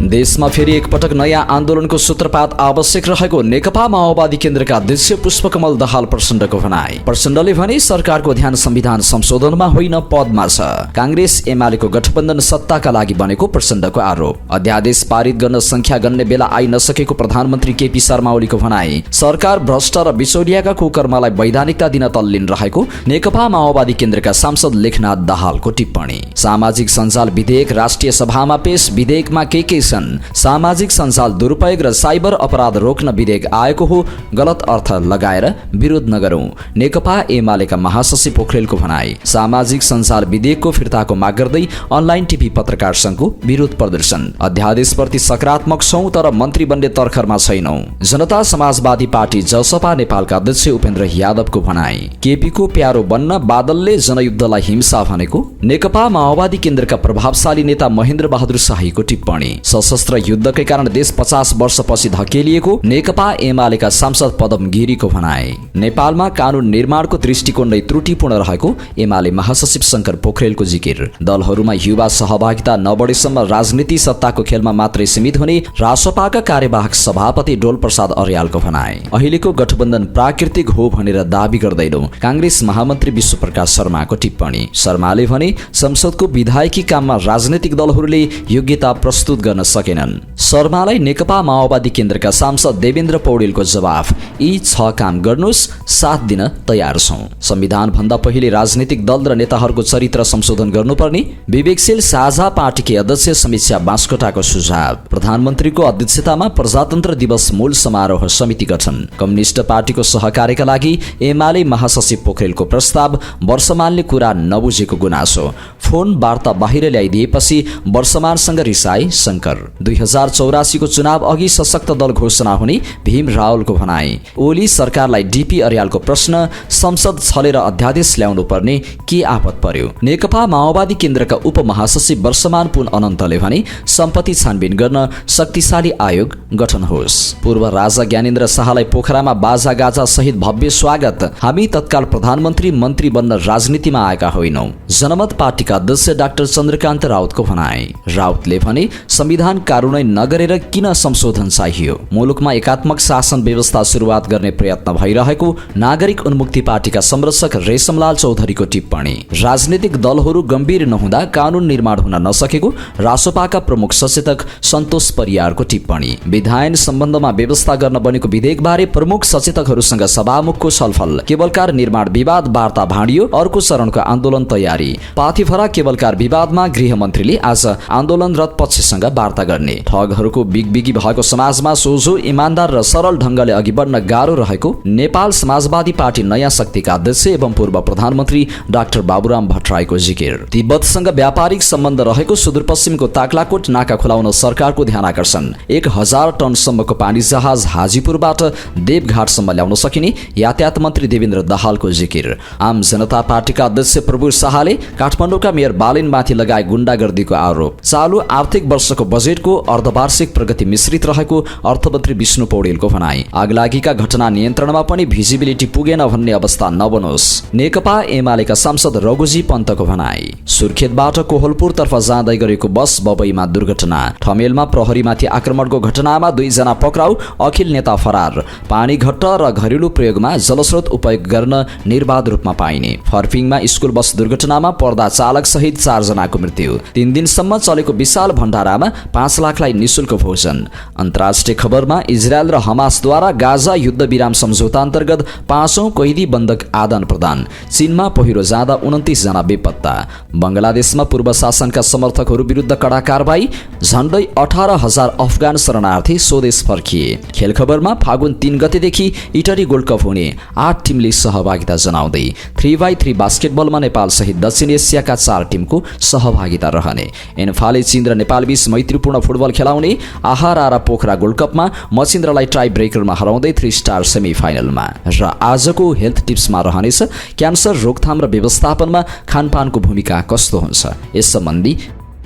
देशमा फेरि एकपटक नयाँ आन्दोलनको सूत्रपात आवश्यक रहेको नेकपा माओवादी केन्द्रका अध्यक्ष पुष्पकमल दाहाल प्रचण्डको भनाई। प्रचण्डले भने सरकारको ध्यान संविधान संशोधनमा होइन पदमा छ। कांग्रेस एमालेको गठबन्धन सत्ताका लागि बनेको प्रचण्डको आरोप। अध्यादेश पारित गर्न संख्या गन्ने बेला आइ नसकेको प्रधानमन्त्री केपी शर्मा ओलीको भनाई। सरकार भ्रष्ट र बिचौलियाका कुकर्मलाई वैधानिकता दिन तल्लीन रहेको नेकपा माओवादी केन्द्रका सांसद लेखनाथ दाहालको टिप्पणी। सामाजिक सञ्जाल विधेयक राष्ट्रिय सभामा पेश। विधेयकमा के छन्? सामाजिक सञ्जाल दुरुपयोग र साइबर अपराध रोक्न विधेयक आएको हो, गलत अर्थ लगाएर विरोध नगरौं। नेकपा एमालेका महासचिव पोखरेलको भनाई। सामाजिक सञ्जाल विधेयकको फिर्ताको माग गर्दै अनलाइन टिभी पत्रकार संघको विरोध प्रदर्शन। अध्यादेशप्रति सकारात्मक छौं तर मन्त्री बन्ने तर्खरमा छैनौं। जनता समाजवादी पार्टी जसपा नेपालका अध्यक्ष उपेन्द्र यादवको भनाई। केपीको प्यारो बन्न बादलले जनयुद्धलाई हिंसा भनेको। नेकपा माओवादी केन्द्रका प्रभावशाली नेता महेन्द्र बहादुर शाहीको टिप्पणी। सशस्त्र युद्धकै कारण देश 50 वर्षपछि धकेलिएको नेकपा एमालेका सांसद पदम गिरीको भनाई। नेपालमा कानून निर्माणको दृष्टिकोण नै त्रुटिपूर्ण रहेको एमाले महासचिव शंकर पोखरेलको जिकिर। दलहरूमा युवा सहभागिता नबढेसम्म राजनीति सत्ताको खेलमा मात्रै सीमित हुने रासपाका कार्यवाहक सभापति डोल प्रसाद अर्यालको भनाई। अहिलेको गठबन्धन प्राकृतिक हो भनेर दाबी गर्दैनौं। कांग्रेस महामन्त्री विश्वप्रकाश शर्माको टिप्पणी। शर्माले भने संसदको विधायकी काममा राजनीतिक दलहरूले योग्यता प्रस्तुत गर्न सकेनन्। शर्मालाई नेकपा माओवादी केन्द्रका सांसद देवेन्द्र पौडेलको जवाफ। यी 6 काम गर्नुस्, साथ दिन तयार छौं। संविधान भन्दा पहिले राजनीतिक दल र नेताहरूको चरित्र संशोधन गर्नुपर्ने विवेकशील साझा पार्टीकी अध्यक्ष समीक्षा बास्कोटाको सुझाव। प्रधानमन्त्रीको अध्यक्षतामा प्रजातन्त्र दिवस मूल समारोह समिति गठन। कम्युनिस्ट पार्टीको सहकार्यका लागि एमाले महासचिव पोखरेलको प्रस्ताव। वर्षमानले कुरा नबुझेको गुनासो। फोन वार्ता बाहिर ल्याइदिएपछि वर्षमानसँग रिसाई शंकर। 2084 को चुनाव अघि सशक्त दल घोषणा हुने भीम रावलको भनाई। ओली सरकारलाई डीपी अर्यालको प्रश्न। संसद छलेर अध्यादेश ल्याउनु पर्ने के आपत पर्यो? नेकपा माओवादी केन्द्रका उपमहासचिव वर्षमान पुन अनन्तले भने सम्पत्ति छानबिन गर्न शक्तिशाली आयोग गठन होस्। पूर्व राजा ज्ञानेन्द्र शाहलाई पोखरामा बाजा गाजा सहित भव्य स्वागत। हामी तत्काल प्रधानमन्त्री मन्त्री बन्न राजनीतिमा आएका होइनौं। जनमत पार्टीका अध्यक्ष डाक्टर चन्द्रकान्त राउतको भनाई। राउतले भने संविधान कार्यान्वयन नगरेर किन संशोधन चाहियो? मुलुकमा एकात्मक शासन व्यवस्था सुरुवात गर्ने प्रयत्न भइरहेको नागरिक उन्मुक्ति पार्टीका संरक्षक रेशमलाल चौधरीको टिप्पणी। राजनीतिक दलहरू गम्भीर नहुँदा कानून निर्माण हुन नसकेको रासोपाका प्रमुख सचेतक सन्तोष परियारको टिप्पणी। विधायन सम्बन्धमा व्यवस्था गर्न बनेको विधेयकबारे प्रमुख सचेतकहरूसँग सभामुखको छलफल। केबलकार निर्माण विवाद वार्ता भाँडियो, अर्को चरणको आन्दोलन तयारी। पाथिभरा केबलकार विवादमा गृहमन्त्रीले आज आन्दोलनरत पक्षसँग वार्ता गर्ने। ठगहरूको बिगबिगी भएको समाजमा सोझो इमानदार र सरल ढंगले अघि बढ्न गाह्रो रहेको नेपाल समाजवादी पार्टी नयाँ शक्तिका अध्यक्ष एवं पूर्व प्रधानमन्त्री डाक्टर बाबुराम भट्टराईको जिकिर। तिब्बतसँग व्यापारिक सम्बन्ध रहेको सुदूरपश्चिमको ताक्लाकोट नाका खुलाउन सरकारको ध्यानआकर्षण। 1000 टनसम्मको पानी जहाज हाजीपुरबाट देवघाटसम्म ल्याउन सकिने यातायात मन्त्री देवेन्द्र दाहालको जिकिर। आम जनता पार्टीका अध्यक्ष प्रभु शाहले काठमाडौँका मेयर बालेनमाथि लगाए गुण्डागर्दीको आरोप। चालु आर्थिक वर्षको बजेटको अर्धवार्षिक प्रगति मिश्रित रहेको अर्थमन्त्री विष्णु पौडेलको भनाई। आगलागीका घटना नियन्त्रणमा पनि भिजिबिलिटी पुगेन भन्ने अवस्था नबनोस्। नेकपा एमालेका सांसद रघुजी पन्तको भनाई। सुर्खेतबाट कोहलपुरतर्फ जाँदै गरेको बस बबईमा दुर्घटना। ठमेलमा प्रहरीमाथि आक्रमणको घटनामा 2 जना पक्राउ, अखिल नेता फरार। पानी घट्ट र घरेलु प्रयोगमा जलस्रोत उपयोग गर्न निर्बाध रूपमा पाइने। फर्पिङमा स्कुल बस दुर्घटनामा पर्दा चालक सहित 4 जनाको मृत्यु। 3 दिनसम्म चलेको विशाल भण्डारामा 5 लाखलाई निशुल्क भोजन। अन्तर्राष्ट्रिय खबरमा इजरायल र हमासद्वारा गाजा युद्ध विराम सम्झौता अन्तर्गत 5औं कैदी बन्दक आदान प्रदान। चीनमा पहिरो जाँदा 29 जना बेपत्ता। बंगलादेशमा पूर्व शासनका समर्थकहरू विरुद्ध कडा कारबाही। झण्डै 18,000 अफगान शरणार्थी स्वदेश फर्किए। खेल खबरमा फागुन 3 गतेदेखि इटरी गोल्ड कप हुने 8 टिमले सहभागिता जनाउँदै 3x3 बास्केटबलमा नेपाल सहित दक्षिण एसियाका 4 टिमको सहभागिता रहने। एन्फाले चीन र नेपाल बीच मैत्रीपूर्ण फुटबल खेलाउने। आहारा पोखरा गोल्ड कपमा मचिन्द्रलाई टाई ब्रेकरमा हराउँदै 3 स्टार सेमिफाइनलमा। र आजको हेल्थ टिप्समा रहनेछ क्यान्सर रोकथाम र व्यवस्थापनमा खानपानको भूमिका कस्तो हुन्छ, यस सम्बन्धी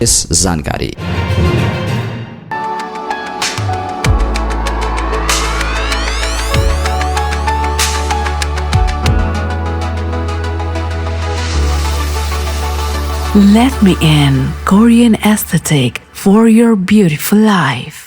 यस जानकारी। Let me in. Korean aesthetic for your beautiful life.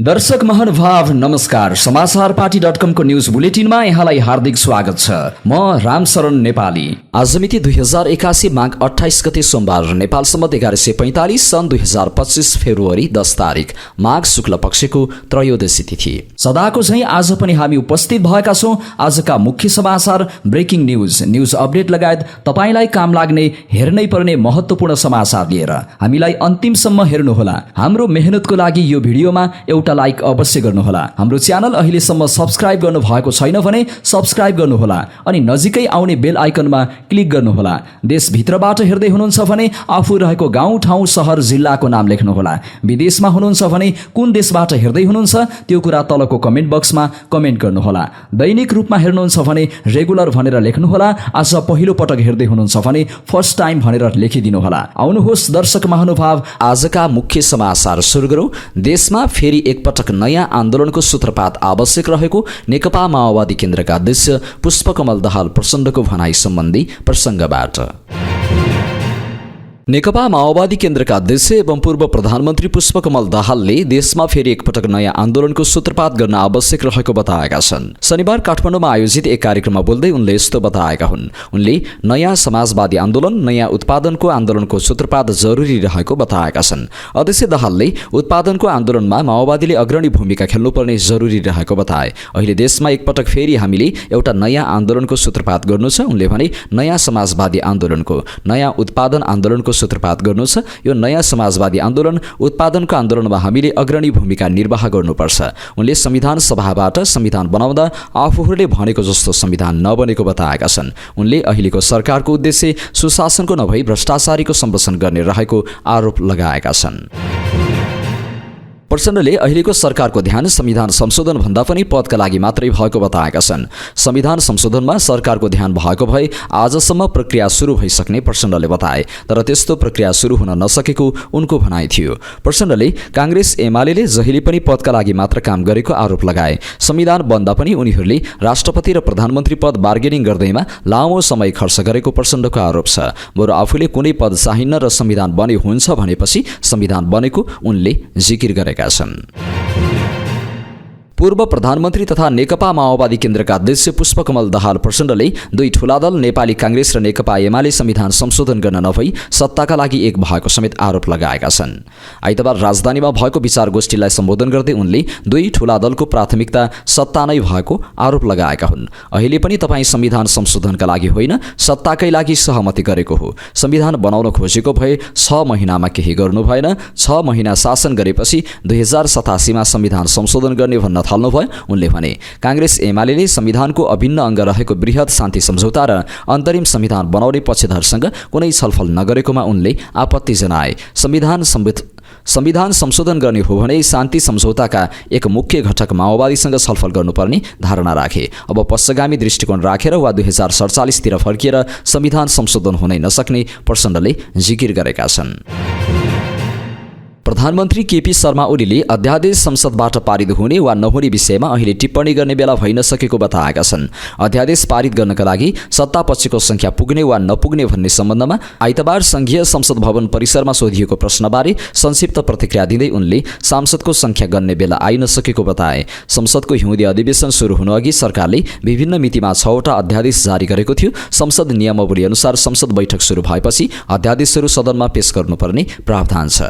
दर्शक महानुभाव नमस्कार। समाचारपाटी.com को न्यूज बुलेटिनमा यहाँलाई हार्दिक स्वागत छ। म रामशरण नेपाली। आज मिति 2081 माघ 28 गते सोमबार, नेपाल सम्मत 1145 सन् 2025 फेब्रुअरी 10 तारिक माघ शुक्ल पक्षको त्रयोदशी तिथि। सदाको झैं आज पनि हामी उपस्थित भएका छौं आजका मुख्य समाचार, ब्रेकिङ न्यूज अपडेट लगायत तपाईलाई काम लाग्ने, हेर्नै पर्ने महत्त्वपूर्ण समाचार लिएर। हामीलाई अन्तिमसम्म हेर्नुहोला। हाम्रो मेहनतको लागि यो भिडियोमा एउटा लाइक अवश्य गर्नुहोला। हाम्रो च्यानल अहिलेसम्म सब्स्क्राइब गर्नु भएको छैन भने सब्स्क्राइब गर्नुहोला अनि नजिकै आउने बेल आइकनमा क्लिक गर्नुहोला। देशभित्रबाट हेर्दै हुनुहुन्छ भने आफू रहेको गाउँ ठाउँ शहर जिल्लाको नाम लेख्नुहोला। विदेशमा हुनुहुन्छ भने कुन देशबाट हेर्दै हुनुहुन्छ त्यो कुरा तलको कमेन्ट बक्समा कमेन्ट गर्नुहोला। दैनिक रूपमा हेर्नुहुन्छ भने रेगुलर भनेर लेख्नुहोला। आज पहिलो पटक हेर्दै हुनुहुन्छ भने फर्स्ट टाइम भनेर लेखिदिनुहोला। आउनुहोस् दर्शक महानुभाव, आजका मुख्य समाचार सुरु गरौँ। देशमा फेरि एकपटक नयाँ आन्दोलनको सूत्रपात आवश्यक रहेको नेकपा माओवादी केन्द्रका अध्यक्ष पुष्पकमल दाहाल प्रचण्डको भनाई सम्बन्धी प्रसङ्गबाट। नेकपा माओवादी केन्द्रका अध्यक्ष एवं पूर्व प्रधानमन्त्री पुष्पकमल दाहालले देशमा फेरि एकपटक नयाँ आन्दोलनको सूत्रपात गर्न आवश्यक रहेको बताएका छन्। शनिबार काठमाडौँमा आयोजित एक कार्यक्रममा बोल्दै उनले यस्तो बताएका हुन्। उनले नयाँ समाजवादी आन्दोलन, नयाँ उत्पादनको आन्दोलनको सूत्रपात जरुरी रहेको बताएका छन्। अध्यक्ष दाहालले उत्पादनको आन्दोलनमा माओवादीले अग्रणी भूमिका खेल्नुपर्ने जरुरी रहेको बताए। अहिले देशमा एकपटक फेरि हामीले एउटा नयाँ आन्दोलनको सूत्रपात गर्नु छ। उनले भने नयाँ समाजवादी आन्दोलनको, नयाँ उत्पादन आन्दोलनको सूत्रपात गर्नु छ। यो नयाँ समाजवादी आन्दोलन, उत्पादनको आन्दोलनमा हामीले अग्रणी भूमिका निर्वाह गर्नुपर्छ। उनले संविधान सभाबाट संविधान बनाउँदा आफूहरूले भनेको जस्तो संविधान नबनेको बताएका छन्। उनले अहिलेको सरकारको उद्देश्य सुशासनको नभई भ्रष्टाचारीको सम्पोषण गर्ने रहेको आरोप लगाएका छन्। प्रचण्डले अहिलेको सरकारको ध्यान संविधान संशोधन भन्दा पनि पदका लागि मात्रै भएको बताएका छन्। संविधान संशोधनमा सरकारको ध्यान भएको भए आजसम्म प्रक्रिया सुरु भइसक्ने प्रचण्डले बताए, तर त्यस्तो प्रक्रिया सुरु हुन नसकेको उनको भनाइ थियो। प्रचण्डले कांग्रेस एमाले जहिले पनि पदका लागि मात्र काम गरेको आरोप लगाए। संविधान बन्दा पनि उनीहरूले राष्ट्रपति र प्रधानमन्त्री पद बार्गेनिङ गर्दैमा लामो समय खर्च गरेको प्रचण्डको आरोप छ। बरु आफूले कुनै पद चाहिन्न र संविधान बने हुन्छ भनेपछि संविधान बनेको उनले जिकिर गरेका छन्। पूर्व प्रधानमन्त्री तथा नेकपा माओवादी केन्द्रका अध्यक्ष पुष्पकमल दाहाल प्रचण्डले दुई ठूला दल नेपाली कांग्रेस र नेकपा एमाले संविधान संशोधन गर्न नभई सत्ताका लागि एक भएको समेत आरोप लगाएका छन्। आइतबार राजधानीमा भएको विचार गोष्ठीलाई सम्बोधन गर्दै उनले दुई ठूला दलको प्राथमिकता सत्ता नै भएको आरोप लगाएका हुन्। अहिले पनि तपाईँ संविधान संशोधनका लागि होइन, सत्ताकै लागि सहमति गरेको हो। संविधान बनाउन खोजेको भए 6 महिनामा केही गर्नु भएन। 6 महिना शासन गरेपछि 2087 मा संविधान संशोधन गर्ने भन्न थाल्नुभयो। उनले भने कांग्रेस एमाले संविधानको अभिन्न अंग रहेको बृहत शान्ति सम्झौता र अन्तरिम संविधान बनाउने पक्षधरसँग कुनै छलफल नगरेकोमा उनले आपत्ति जनाए। संविधान संशोधन गर्ने हो भने शान्ति सम्झौताका एक मुख्य घटक माओवादीसँग छलफल गर्नुपर्ने धारणा राखे। अब पश्चिगामी दृष्टिकोण राखेर वा 2047 तिर फर्किएर संविधान संशोधन हुनै नसक्ने प्रचण्डले जिकिर गरेका छन्। प्रधानमन्त्री केपी शर्मा ओलीले अध्यादेश संसदबाट पारित हुने वा नहुने विषयमा अहिले टिप्पणी गर्ने बेला भइ नसकेको बताएका छन्। अध्यादेश पारित गर्नका लागि सत्तापक्षको संख्या पुग्ने वा नपुग्ने भन्ने सम्बन्धमा आइतबार संघीय संसद भवन परिसरमा सोधिएको प्रश्नबारे संक्षिप्त प्रतिक्रिया दिँदै उनले सांसदको संख्या गन्ने बेला आइन सकेको बताए। संसदको हिउँदे अधिवेशन सुरु हुनुअघि सरकारले विभिन्न मितिमा 6 वटा अध्यादेश जारी गरेको थियो। संसद नियमावली अनुसार संसद बैठक सुरु भएपछि अध्यादेशहरू सदनमा पेश गर्नुपर्ने प्रावधान छ।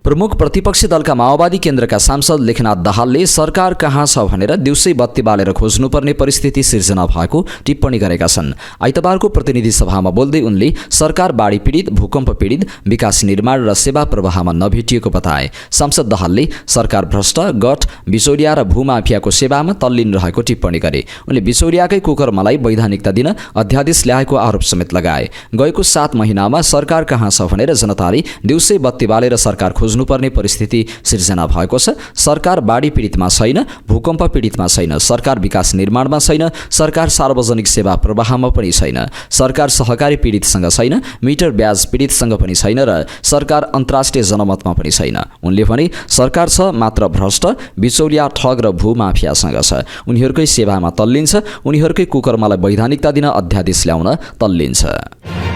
प्रमुख प्रतिपक्षी दलका माओवादी केन्द्रका सांसद लेखनाथ दाहालले सरकार कहाँ छ भनेर दिउँसै बत्ती बालेर खोज्नुपर्ने परिस्थिति सिर्जना भएको टिप्पणी गरेका छन्। आइतबारको प्रतिनिधि सभामा बोल्दै उनले सरकार बाढी पीडित, भूकम्प पीडित, विकास निर्माण र सेवा प्रवाहमा नभेटिएको बताए। सांसद दाहालले सरकार भ्रष्ट, गठ, बिचौलिया र भूमाफियाको सेवामा तल्लीन रहेको टिप्पणी गरे। उनले बिचौलियाकै कुकर्मलाई वैधानिकता दिन अध्यादेश ल्याएको आरोप समेत लगाए। गएको 7 महिनामा सरकार कहाँ छ भनेर जनताले दिउँसै बत्ती बालेर सरकार खोज्नुपर्ने परिस्थिति सिर्जना भएको छ। सरकार बाढी पीडितमा छैन, भूकम्प पीडितमा छैन, सरकार विकास निर्माणमा छैन, सरकार सार्वजनिक सेवा प्रवाहमा पनि छैन, सरकार सहकारी पीडितसँग छैन, मिटर ब्याज पीडितसँग पनि छैन र सरकार अन्तर्राष्ट्रिय जनमतमा पनि छैन। उनले भने सरकार छ मात्र भ्रष्ट, बिचौलिया, ठग र भूमाफियासँग छ। उनीहरूकै सेवामा तल्लिन्छ, उनीहरूकै कुकर्मलाई वैधानिकता दिन अध्यादेश ल्याउन तल्लिन्छ।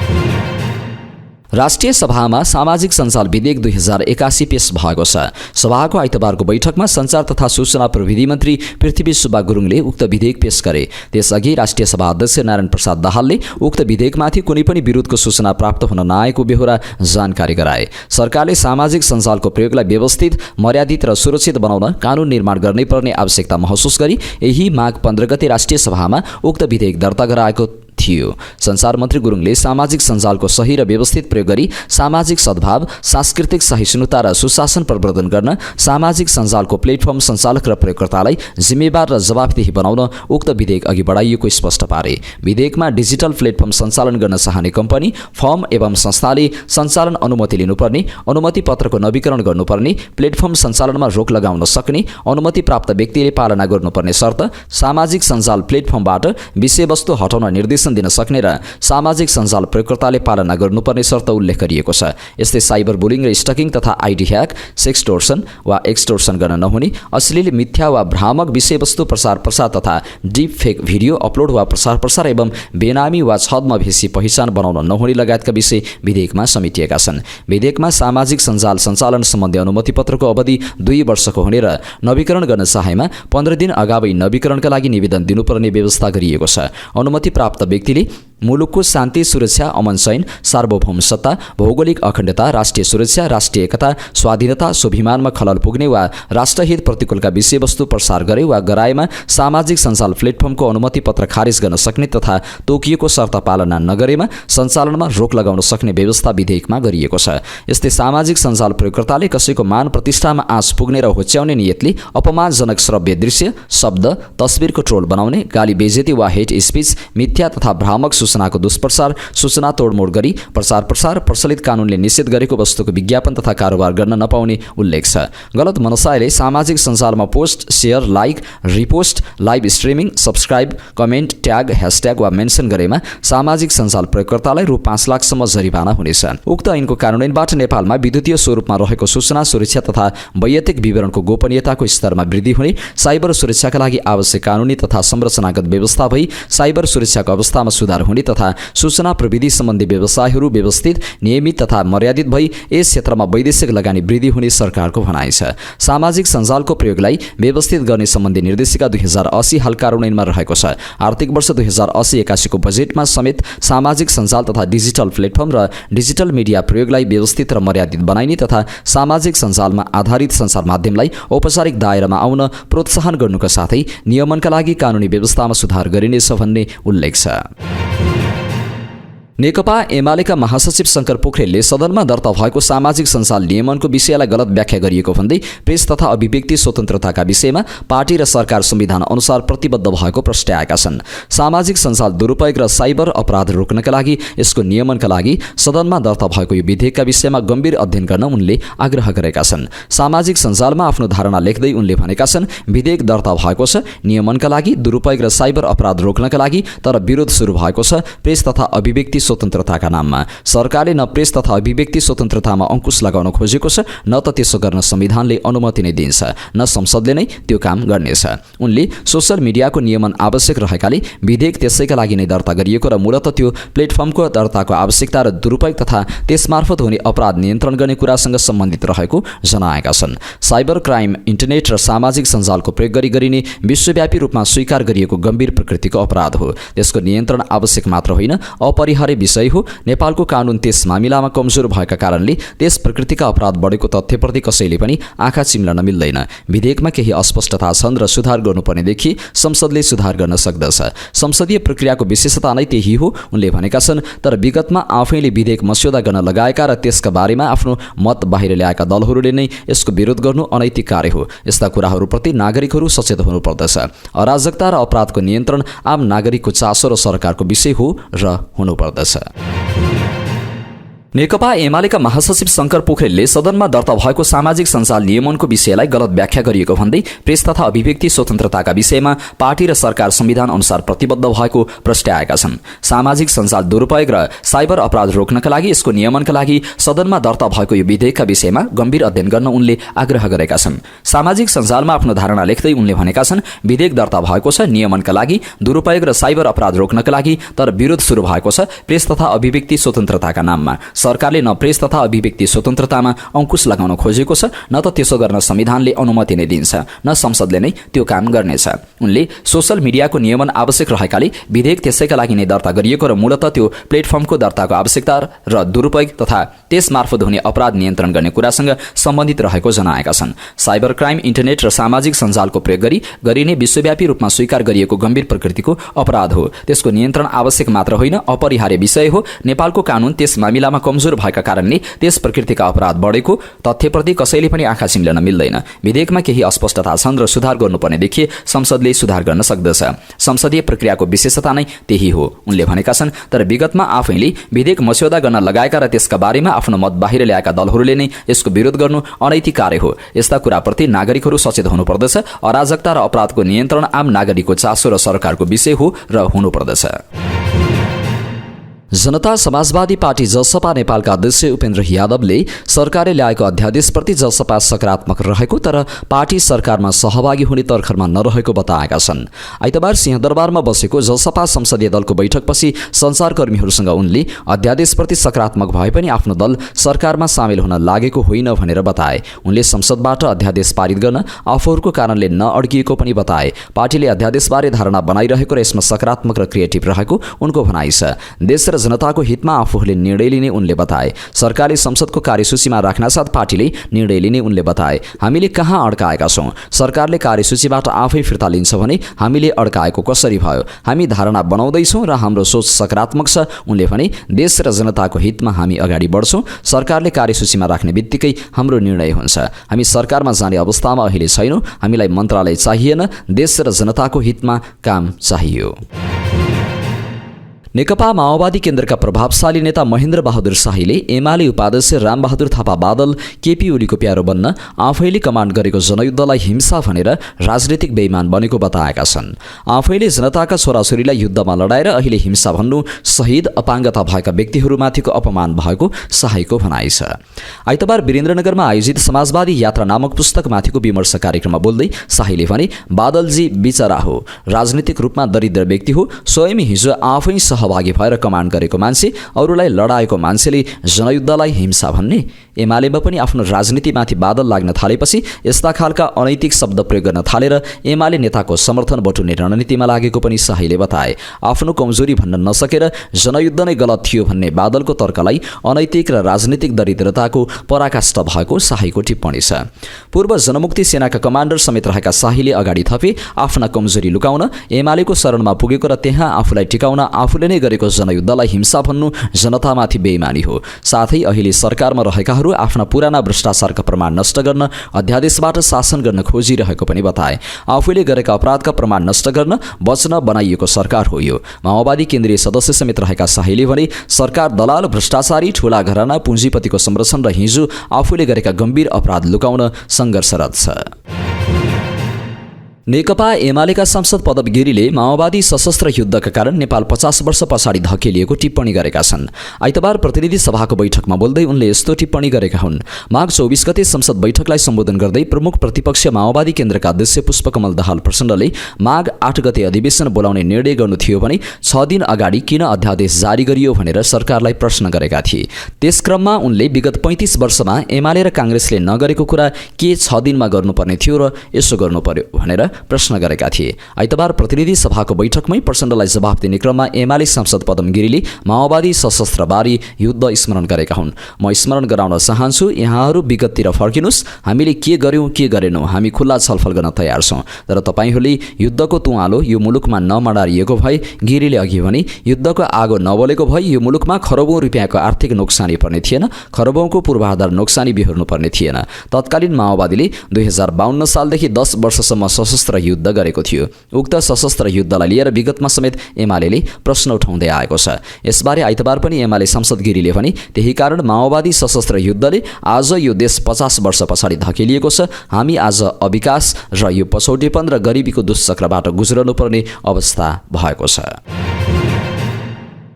राष्ट्रिय सभामा सामाजिक सञ्जाल विधेयक 2081 पेश भएको छ। सभाको आइतबारको बैठकमा सञ्चार तथा सूचना प्रविधि मन्त्री पृथ्वी सुब्बा गुरुङले उक्त विधेयक पेश गरे। त्यसअघि राष्ट्रिय सभा अध्यक्ष नारायण प्रसाद दाहालले उक्त विधेयकमाथि कुनै पनि विरोधको सूचना प्राप्त हुन नआएको बेहोरा जानकारी गराए। सरकारले सामाजिक सञ्जालको प्रयोगलाई व्यवस्थित, मर्यादित र सुरक्षित बनाउन कानून निर्माण गर्नै पर्ने आवश्यकता महसुस गरी यही माघ 15 गते राष्ट्रिय सभामा उक्त विधेयक दर्ता गराएको थियो। सञ्चार मन्त्री गुरुङले सामाजिक सञ्जालको सही र व्यवस्थित प्रयोग गरी सामाजिक सद्भाव, सांस्कृतिक सहिष्णुता र सुशासन प्रवर्धन गर्न सामाजिक सञ्जालको प्लेटफर्म सञ्चालक र प्रयोगकर्तालाई जिम्मेवार र जवाफदेही बनाउन उक्त विधेयक अघि बढाइएको स्पष्ट पारे। विधेयकमा डिजिटल प्लेटफर्म सञ्चालन गर्न चाहने कम्पनी, फर्म एवं संस्थाले सञ्चालन अनुमति लिनुपर्ने, अनुमति पत्रको नवीकरण गर्नुपर्ने, प्लेटफर्म सञ्चालनमा रोक लगाउन सक्ने, अनुमति प्राप्त व्यक्तिले पालना गर्नुपर्ने शर्त, सामाजिक सञ्जाल प्लेटफर्मबाट विषयवस्तु हटाउन निर्देशन दिन सक्ने र सामाजिक सञ्जाल प्रयोगकर्ताले पालना गर्नुपर्ने शर्त उल्लेख गरिएको छ। यस्तै साइबर बुलिङ र स्टकिङ तथा आइडी ह्याक, सेक्सटोर्सन वा एक्सटोर्सन गर्न नहुने, अश्लील, मिथ्या वा भ्रामक विषयवस्तु प्रसार तथा डिप फेक भिडियो अपलोड वा प्रसार एवं बेनामी वा छद्म भेषी पहिचान बनाउन नहुने लगायतका विषय विधेयकमा समेटिएका छन्। विधेयकमा सामाजिक सञ्जाल सञ्चालन सम्बन्धी अनुमति पत्रको अवधि 2 वर्षको हुने र नवीकरण गर्न चाहेमा 15 दिन अगावै नवीकरणका लागि निवेदन दिनुपर्ने व्यवस्था गरिएको छ। अनुमति प्राप्त व्यक्तिले मुलुकको शान्ति, सुरक्षा, अमन चयन, सार्वभौम सत्ता, भौगोलिक अखण्डता, राष्ट्रिय सुरक्षा, राष्ट्रिय एकता, स्वाधीनता, स्वाभिमानमा खलल पुग्ने वा राष्ट्रहित प्रतिकूलका विषयवस्तु प्रसार गरे वा गराएमा सामाजिक सञ्जाल प्लेटफर्मको अनुमति पत्र खारेज गर्न सक्ने तथा तोकिएको शर्त पालना नगरेमा सञ्चालनमा रोक लगाउन सक्ने व्यवस्था विधेयकमा गरिएको छ। यस्तै सामाजिक सञ्जाल प्रयोगकर्ताले कसैको मान प्रतिष्ठामा आँच पुग्ने र होच्याउने नियतले अपमानजनक श्रव्य दृश्य, शब्द, तस्बिरको ट्रोल बनाउने, गाली बेइज्जती वा हेट स्पिच, मिथ्या तथा भ्रामक सूचनाको दुष्प्रचार, सूचना तोडमोड गरी प्रसार प्रचलित कानूनले निषेध गरेको वस्तुको विज्ञापन तथा कारोबार गर्न नपाउने उल्लेख छ। गलत मनसायले सामाजिक सञ्जालमा post, share, like, repost, live streaming, subscribe, comment, tag, hashtag वा मेन्सन गरेमा सामाजिक सञ्जाल प्रयोगकर्तालाई रु 5 लाखसम्म जरिवाना हुनेछ। उक्त ऐनको कार्यान्वयनबाट नेपालमा विद्युतीय स्वरूपमा रहेको सूचना सुरक्षा तथा वैयक्तिक विवरणको गोपनीयताको स्तरमा वृद्धि हुने, साइबर सुरक्षाका लागि आवश्यक कानूनी तथा संरचनागत व्यवस्था भई साइबर सुरक्षाको अवस्थामा सुधार हुने तथा सूचना प्रविधि सम्बन्धी व्यवसायहरू व्यवस्थित, नियमित तथा मर्यादित भई यस क्षेत्रमा वैदेशिक लगानी वृद्धि हुने सरकारको भनाइ छ। सामाजिक सञ्जालको प्रयोगलाई व्यवस्थित गर्ने सम्बन्धी निर्देशिका 2080 हाल कार्यान्वयनमा रहेको छ। आर्थिक वर्ष 2080-81 को बजेटमा समेत सामाजिक सञ्जाल तथा डिजिटल प्लेटफर्म र डिजिटल मिडिया प्रयोगलाई व्यवस्थित र मर्यादित बनाइने तथा सामाजिक सञ्जालमा आधारित सञ्चार माध्यमलाई औपचारिक दायरामा आउन प्रोत्साहन गर्नुका साथै नियमनका लागि कानूनी व्यवस्थामा सुधार गरिनेछ भन्ने उल्लेख छ। नेकपा एमालेका महासचिव शंकर पोखरेलले सदनमा दर्ता भएको सामाजिक सञ्जाल नियमनको विषयलाई गलत व्याख्या गरिएको भन्दै प्रेस तथा अभिव्यक्ति स्वतन्त्रताका विषयमा पार्टी र सरकार संविधान अनुसार प्रतिबद्ध भएको प्रस्ट्याएका छन्। सामाजिक सञ्जाल दुरुपयोग र साइबर अपराध रोक्नका लागि यसको नियमनका लागि सदनमा दर्ता भएको यो विधेयकका विषयमा गम्भीर अध्ययन गर्न उनले आग्रह गरेका छन्। सामाजिक सञ्जालमा आफ्नो धारणा लेख्दै उनले भनेका छन्, विधेयक दर्ता भएको छ नियमनका लागि, दुरुपयोग र साइबर अपराध रोक्नका लागि, तर विरोध सुरु भएको छ प्रेस तथा अभिव्यक्ति स्वतन्त्रताका नाममा। सरकारले न प्रेस तथा अभिव्यक्ति स्वतन्त्रतामा अंकुश लगाउन खोजेको छ, न त त्यसो गर्न संविधानले अनुमति नै दिन्छ, न संसदले नै त्यो काम गर्नेछ। उनले सोशल मिडियाको नियमन आवश्यक रहेकाले विधेयक त्यसैका लागि नै दर्ता गरिएको र मूलतः त्यो प्लेटफर्मको दर्ताको आवश्यकता र दुरुपयोग तथा त्यसमार्फत हुने अपराध नियन्त्रण गर्ने कुरासँग सम्बन्धित रहेको जनाएका छन्। साइबर क्राइम इन्टरनेट र सामाजिक सञ्जालको प्रयोग गरी गरिने विश्वव्यापी रूपमा स्वीकार गरिएको गम्भीर प्रकृतिको अपराध हो। त्यसको नियन्त्रण आवश्यक मात्र होइन, अपरिहार्य विषय हो। नेपालको कानून त्यस मामिलामा कमजोर भएका कारणले त्यस प्रकृतिका अपराध बढेको तथ्यप्रति कसैले पनि आँखा चिम्लन मिल्दैन। विधेयकमा केही अस्पष्टता छन् र सुधार गर्नुपर्नेदेखि संसदले सुधार गर्न सक्दछ। संसदीय प्रक्रियाको विशेषता नै त्यही हो उनले भनेका छन्। तर विगतमा आफैले विधेयक मस्यौदा गर्न लगाएका र त्यसका बारेमा आफ्नो मत बाहिर ल्याएका दलहरूले नै यसको विरोध गर्नु अनैतिक कार्य हो। यस्ता कुराहरूप्रति नागरिकहरू सचेत हुनुपर्दछ। अराजकता र अपराधको नियन्त्रण आम नागरिकको चासो र सरकारको विषय हो र हुनुपर्दछ। नेकपा एमालेका महासचिव शंकर पोखरेलले सदनमा दर्ता भएको सामाजिक सञ्जाल नियमनको विषयलाई गलत व्याख्या गरिएको भन्दै प्रेस तथा अभिव्यक्ति स्वतन्त्रताका विषयमा पार्टी र सरकार संविधान अनुसार प्रतिबद्ध भएको प्रस्ट्याएका छन्। सामाजिक सञ्जाल दुरुपयोग र साइबर अपराध रोक्नका लागि यसको नियमनका लागि सदनमा दर्ता भएको यो विधेयकका विषयमा गम्भीर अध्ययन गर्न उनले आग्रह गरेका छन्। सामाजिक सञ्जालमा आफ्नो धारणा लेख्दै उनले भनेका छन्, विधेयक दर्ता भएको छ नियमनका लागि, दुरुपयोग र साइबर अपराध रोक्नका लागि, तर विरोध सुरु भएको छ प्रेस तथा अभिव्यक्ति स्वतन्त्रताका नाममा। सरकारले न प्रेस तथा अभिव्यक्ति स्वतन्त्रतामा अंकुश लगाउन खोजेको छ, न त त्यसो गर्न संविधानले अनुमति नै दिन्छ, न संसदले नै त्यो काम गर्नेछ। उनले सोशल मिडियाको नियमन आवश्यक रहेकाले विधेयक त्यसैका लागि नै दर्ता गरिएको र मूलतः त्यो प्लेटफर्मको दर्ताको आवश्यकता र दुरुपयोग तथा त्यसमार्फत हुने अपराध नियन्त्रण गर्ने कुरासँग सम्बन्धित रहेको जनाएका छन्। साइबर क्राइम, इन्टरनेट र सामाजिक सञ्जालको प्रयोग गरी गरिने विश्वव्यापी रूपमा स्वीकार गरिएको गम्भीर प्रकृतिको अपराध हो। त्यसको नियन्त्रण आवश्यक मात्र होइन, अपरिहार्य विषय हो। नेपालको कानून त्यस मामिलामा कमजोर भएका कारणले त्यस प्रकृतिका अपराध बढेको तथ्यप्रति कसैले पनि आँखा चिम्लन मिल्दैन। विधेयकमा केही अस्पष्टता छन् र सुधार गर्नुपर्ने देखिए संसदले सुधार गर्न सक्दछ। संसदीय प्रक्रियाको विशेषता नै त्यही हो, उनले भनेका छन्। तर विगतमा आफैले विधेयक मस्यौदा गर्न लगाएका र त्यसका बारेमा आफ्नो मत बाहिर ल्याएका दलहरूले नै यसको विरोध गर्नु अनैतिक कार्य हो। यस्ता कुराप्रति नागरिकहरू सचेत हुनुपर्दछ। अराजकता र अपराधको नियन्त्रण आम नागरिकको चासो र सरकारको विषय हो र हुनुपर्दछ। जनता समाजवादी पार्टी जसपा नेपालका अध्यक्ष उपेन्द्र यादवले सरकारले ल्याएको अध्यादेशप्रति जसपा सकारात्मक रहेको तर पार्टी सरकारमा सहभागी हुने तर्खरमा नरहेको बताएका छन्। आइतबार सिंहदरबारमा बसेको जसपा संसदीय दलको बैठकपछि सञ्चारकर्मीहरूसँग उनले अध्यादेशप्रति सकारात्मक भए पनि आफ्नो दल सरकारमा सामेल हुन लागेको होइन भनेर बताए। उनले संसदबाट अध्यादेश पारित गर्न आफूहरूको कारणले नअड्किएको पनि बताए। पार्टीले अध्यादेशबारे धारणा बनाइरहेको र यसमा सकारात्मक र क्रिएटिभ रहेको उनको भनाइ छ। देश र जनताको हितमा आफूहरूले निर्णय लिने उनले बताए। सरकारले संसदको कार्यसूचीमा राख्नासाथ पार्टीले निर्णय लिने उनले बताए। हामीले कहाँ अड्काएका छौँ? सरकारले कार्यसूचीबाट आफै फिर्ता लिन्छ भने हामीले अड्काएको कसरी भयो? हामी धारणा बनाउँदैछौँ र हाम्रो सोच सकारात्मक छ, उनले भने। देश र जनताको हितमा हामी अगाडि बढ्छौँ। सरकारले कार्यसूचीमा राख्ने बित्तिकै हाम्रो निर्णय हुन्छ। हामी सरकारमा जाने अवस्थामा अहिले छैनौँ। हामीलाई मन्त्रालय चाहिएन, देश र जनताको हितमा काम चाहियो। नेकपा माओवादी केन्द्रका प्रभावशाली नेता महेन्द्र बहादुर शाहीले एमाले उपाध्यक्ष रामबहादुर थापा बादल केपी ओलीको प्यारो बन्न आफैले कमान्ड गरेको जनयुद्धलाई हिंसा भनेर राजनीतिक बेइमान बनेको बताएका छन्। आफैले जनताका छोराछोरीलाई युद्धमा लडाएर अहिले हिंसा भन्नु शहीद अपाङ्गता भएका व्यक्तिहरूमाथिको अपमान भएको शाहीको भनाइ छ। आइतबार वीरेन्द्रनगरमा आयोजित समाजवादी यात्रा नामक पुस्तकमाथिको विमर्श कार्यक्रममा बोल्दै शाहीले भने, बादलजी बिचरा हो, राजनीतिक रूपमा दरिद्र व्यक्ति हो, स्वयं हिजो आफै सहभागी भएर कमान्ड गरेको मान्छे, अरूलाई लडाएको मान्छेले जनयुद्धलाई हिंसा भन्ने? एमालेमा पनि आफ्नो राजनीतिमाथि बादल लाग्न थालेपछि यस्ता खालका अनैतिक शब्द प्रयोग गर्न थालेर एमाले नेताको समर्थन बटुल्ने रणनीतिमा लागेको पनि शाहीले बताए। आफ्नो कमजोरी भन्न नसकेर जनयुद्ध नै गलत थियो भन्ने बादलको तर्कलाई अनैतिक र राजनीतिक दरिद्रताको पराकाष्ठ भएको शाहीको टिप्पणी छ। पूर्व जनमुक्ति सेनाका कमान्डर समेत रहेका शाहीले अगाडि थपे, आफ्ना कमजोरी लुकाउन एमालेको शरणमा पुगेको र त्यहाँ आफूलाई टिकाउन आफूले नै गरेको जनयुद्धलाई हिंसा भन्नु जनतामाथि बेइमानी हो। साथै अहिले सरकारमा रहेकाहरू आफ्ना पुराना भ्रष्टाचारका प्रमाण नष्ट गर्न अध्यादेशबाट शासन गर्न खोजिरहेको पनि बताए। आफूले गरेका अपराधका प्रमाण नष्ट गर्न वचन बनाइएको सरकार हो यो। माओवादी केन्द्रीय सदस्य समेत रहेका शाहीले भने, सरकार दलाल, भ्रष्टाचारी, ठूला घराना, पुँजीपतिको संरक्षण र हिजो आफूले गरेका गम्भीर अपराध लुकाउन सङ्घर्षरत छ। नेकपा एमालेका सांसद पदम गिरीले माओवादी सशस्त्र युद्धका कारण नेपाल 50 वर्ष पछाडि धकेलिएको टिप्पणी गरेका छन्। आइतबार प्रतिनिधि सभाको बैठकमा बोल्दै उनले यस्तो टिप्पणी गरेका हुन्। माघ 24 गते संसद बैठकलाई सम्बोधन गर्दै प्रमुख प्रतिपक्ष माओवादी केन्द्रका अध्यक्ष पुष्पकमल दाहाल प्रचण्डले माघ 8 गते अधिवेशन बोलाउने निर्णय गर्नु थियो भने 6 दिन अगाडि किन अध्यादेश जारी गरियो भनेर सरकारलाई प्रश्न गरेका थिए। त्यसक्रममा उनले विगत 35 वर्षमा एमाले र काङ्ग्रेसले नगरेको कुरा के 6 दिनमा गर्नुपर्ने थियो र यसो गर्नु पर्यो भनेर प्रश्न गरेका थिए। आइतबार प्रतिनिधि सभाको बैठकमै प्रचण्डलाई जवाफ दिने क्रममा एमाले सांसद पदम गिरीले माओवादी सशस्त्रबारी युद्ध स्मरण गरेका हुन्। म स्मरण गराउन चाहन्छु, यहाँहरू विगततिर फर्किनुहोस्। हामीले के गर्यौँ के गरेनौँ हामी खुल्ला छलफल गर्न तयार छौँ। तर तपाईँहरूले युद्धको तुवालो यो मुलुकमा नमडारिएको भए, गिरीले अघि भने, युद्धको आगो नबलेको भए यो मुलुकमा खरबौँ रुपियाँको आर्थिक नोक्सानी पर्ने थिएन, खरबौँको पूर्वाधार नोक्सानी बिहोर्नु पर्ने थिएन। तत्कालीन माओवादीले 2052 सालदेखि 10 वर्षसम्म सशस्त्र युद्ध गरेको थियो। उक्त सशस्त्र युद्धलाई लिएर विगतमा समेत एमालेले प्रश्न उठाउँदै आएको छ। यसबारे आइतबार पनि एमाले सांसद गिरीले भने, त्यही कारण माओवादी सशस्त्र युद्धले आज यो देश 50 वर्ष पछाडि धकेलिएको छ। हामी आज अविकास र यो पछौटेपन र गरिबीको दुष्चक्रबाट गुज्रनुपर्ने अवस्था भएको छ।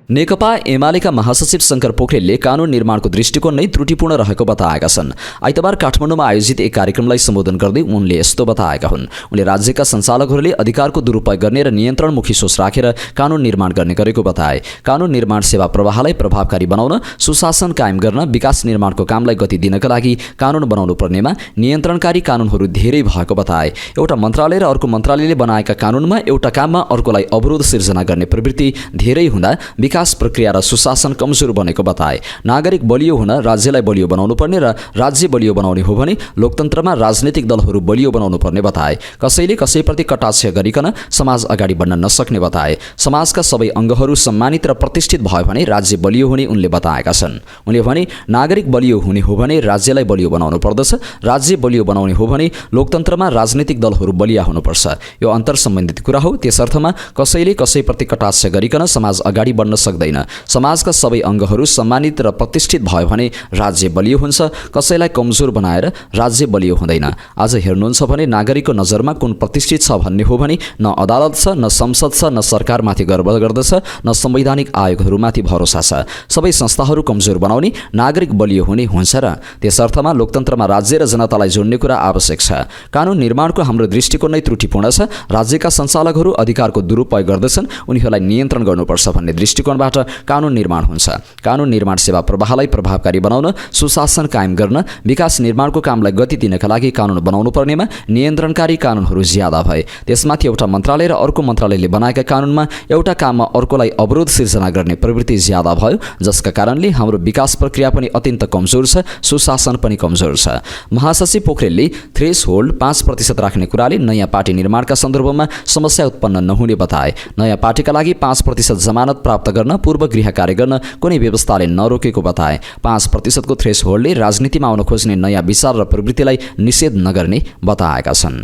नेकपा एमालेका महासचिव शंकर पोखरेलले कानून निर्माणको दृष्टिकोण नै त्रुटिपूर्ण रहेको बताएका छन्। आइतबार काठमाडौँमा आयोजित एक कार्यक्रमलाई सम्बोधन गर्दै उनले यस्तो बताएका हुन्। उनले राज्यका सञ्चालकहरूले अधिकारको दुरुपयोग गर्ने र नियन्त्रणमुखी सोच राखेर कानून निर्माण गर्ने गरेको बताए। कानून निर्माण सेवा प्रवाहलाई प्रभावकारी बनाउन, सुशासन कायम गर्न, विकास निर्माणको कामलाई गति दिनका लागि कानून बनाउनु पर्नेमा नियन्त्रणकारी कानूनहरू धेरै भएको बताए। एउटा मन्त्रालय र अर्को मन्त्रालयले बनाएका कानूनमा एउटा काममा अर्कोलाई अवरोध सिर्जना गर्ने प्रवृत्ति धेरै हुँदा विकास प्रक्रिया र सुशासन कमजोर बनेको बताए। नागरिक बलियो हुन राज्यलाई बलियो बनाउनु पर्ने र राज्य बलियो बनाउने हो भने लोकतन्त्रमा राजनीतिक दलहरू बलियो बनाउनु पर्ने बताए। कसैले कसैप्रति कटाक्ष गरिकन समाज अगाडि बढ्न नसक्ने बताए। समाजका सबै अङ्गहरू सम्मानित र प्रतिष्ठित भयो भने राज्य बलियो हुने उनले बताएका छन्। उनले भने नागरिक बलियो हुने हो भने राज्यलाई बलियो बनाउनु पर्दछ, राज्य बलियो बनाउने हो भने लोकतन्त्रमा राजनीतिक दलहरू बलिया हुनुपर्छ। यो अन्तर सम्बन्धित कुरा हो। त्यसर्थमा कसैले कसैप्रति कटाक्ष गरिकन समाज अगाडि बढ्न सक्दैन। समाजका सबै अङ्गहरू सम्मानित र प्रतिष्ठित भयो भने राज्य बलियो हुन्छ। कसैलाई कमजोर बनाएर राज्य बलियो हुँदैन। आज हेर्नुहुन्छ भने नागरिकको नजरमा कुन प्रतिष्ठित छ भन्ने हो भने न अदालत छ, न संसद छ, न सरकारमाथि गर्व गर्दछ, न संवैधानिक आयोगहरूमाथि भरोसा छ। सबै संस्थाहरू कमजोर बनाउने, नागरिक बलियो हुने हुन्छ र त्यसर्थमा लोकतन्त्रमा राज्य र जनतालाई जोड्ने कुरा आवश्यक छ। कानून निर्माणको हाम्रो दृष्टिकोण नै त्रुटिपूर्ण छ। राज्यका सञ्चालकहरू अधिकारको दुरुपयोग गर्दछन्, उनीहरूलाई नियन्त्रण गर्नुपर्छ भन्ने दृष्टिकोणबाट कानून निर्माण हुन्छ। कानून निर्माण सेवा प्रवाहलाई प्रभावकारी बनाउन, सुशासन कायम गर्न, विकास निर्माणको कामलाई गति दिनका लागि कानून बनाउनु पर्नेमा नियन्त्रणकारी कानूनहरू ज्यादा भए। त्यसमाथि एउटा मन्त्रालय र अर्को मन्त्रालयले बनाएका कानूनमा एउटा काममा अर्कोलाई अवरोध सिर्जना गर्ने प्रवृत्ति ज्यादा भयो, जसका कारणले हाम्रो विकास प्रक्रिया पनि अत्यन्त कमजोर छ, सुशासन पनि कमजोर छ। महासचिव पोखरेलले थ्रेसहोल्ड 5% राख्ने कुराले नयाँ पार्टी निर्माणका सन्दर्भमा समस्या उत्पन्न नहुने बताए। नयाँ पार्टीका लागि 5% जमानत प्राप्त गर्न, पूर्व गृह कार्य गर्न कुनै व्यवस्थाले नरोकेको बताए। 5% को थ्रेसहोल्डले राजनीतिमा आउन खोज्ने नयाँ विचार र प्रवृत्तिलाई निषेध नगर्ने बताएका छन्।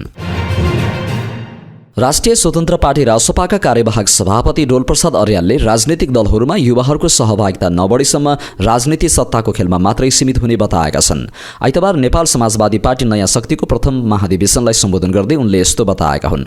राष्ट्रिय स्वतन्त्र पार्टी रासपाका कार्यवाहक सभापति डोलप्रसाद अर्यालले राजनीतिक दलहरूमा युवाहरूको सहभागिता नबढेसम्म राजनीति सत्ताको खेलमा मात्रै सीमित हुने बताएका छन्। आइतबार नेपाल समाजवादी पार्टी नयाँ शक्तिको प्रथम महाधिवेशनलाई सम्बोधन गर्दै उनले यस्तो बताएका हुन्।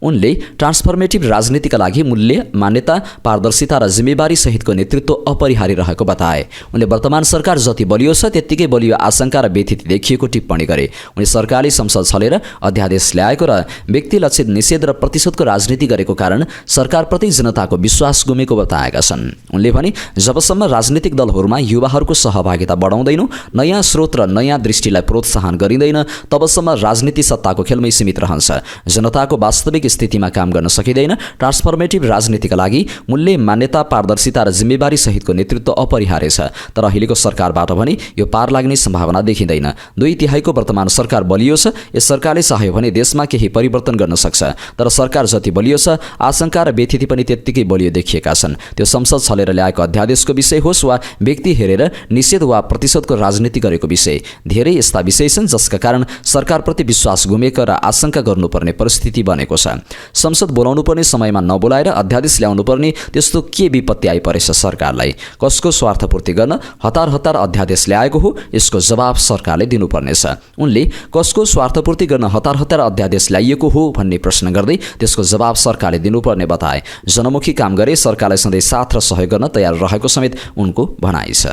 उनले ट्रान्सफर्मेटिभ राजनीतिका लागि मूल्य, मान्यता, पारदर्शिता र जिम्मेवारी सहितको नेतृत्व अपरिहार्य रहेको बताए। उनले वर्तमान सरकार जति बलियो छ त्यत्तिकै बलियो आशंका र व्यथिति देखिएको टिप्पणी गरे। उनले सरकारले संसद छलेर अध्यादेश ल्याएको र व्यक्ति लक्षित निषेध र प्रतिशोधको राजनीति गरेको कारण सरकारप्रति जनताको विश्वास गुमेको बताएका छन्। उनले भने जबसम्म राजनीतिक दलहरूमा युवाहरूको सहभागिता बढाउँदैनौँ, नयाँ स्रोत र नयाँ दृष्टिलाई प्रोत्साहन गरिँदैन, तबसम्म राजनीति सत्ताको खेलमै सीमित रहन्छ। जनताको वास्तविक स्थितिमा काम गर्न सकिँदैन। ट्रान्सफर्मेटिभ राजनीतिका लागि मूल्य, मान्यता, पारदर्शिता र जिम्मेवारी सहितको नेतृत्व अपरिहार्य छ। तर अहिलेको सरकारबाट भने यो पार लाग्ने सम्भावना देखिँदैन। 2/3 वर्तमान सरकार बलियो छ। यस सरकारले चाह्यो भने देशमा केही परिवर्तन गर्न सक्छ। तर सरकार जति बलियो छ, आशंका र व्यथिति पनि त्यत्तिकै बलियो देखिएका छन्। त्यो संसद छलेर ल्याएको अध्यादेशको विषय होस् वा व्यक्ति हेरेर निषेध वा प्रतिशोधको राजनीति गरेको विषय, धेरै यस्ता विषय छन् जसका कारण सरकारप्रति विश्वास गुमेको र आशंका गर्नुपर्ने परिस्थिति बनेको छ। संसद बोलाउनु पर्ने समयमा नबोलाएर अध्यादेश ल्याउनु पर्ने त्यस्तो के विपत्ति आइपरेछ सरकारलाई? कसको स्वार्थपूर्ति गर्न हतार हतार अध्यादेश ल्याएको हो? यसको जवाब सरकारले दिनुपर्नेछ। उनले कसको स्वार्थपूर्ति गर्न हतार हतार अध्यादेश ल्याइएको हो भन्ने प्रश्न गर्दै त्यसको जवाब सरकारले दिनुपर्ने बताए। जनमुखी काम गरे सरकारलाई सधैँ साथ र सहयोग गर्न तयार रहेको समेत उनको भनाइ छ।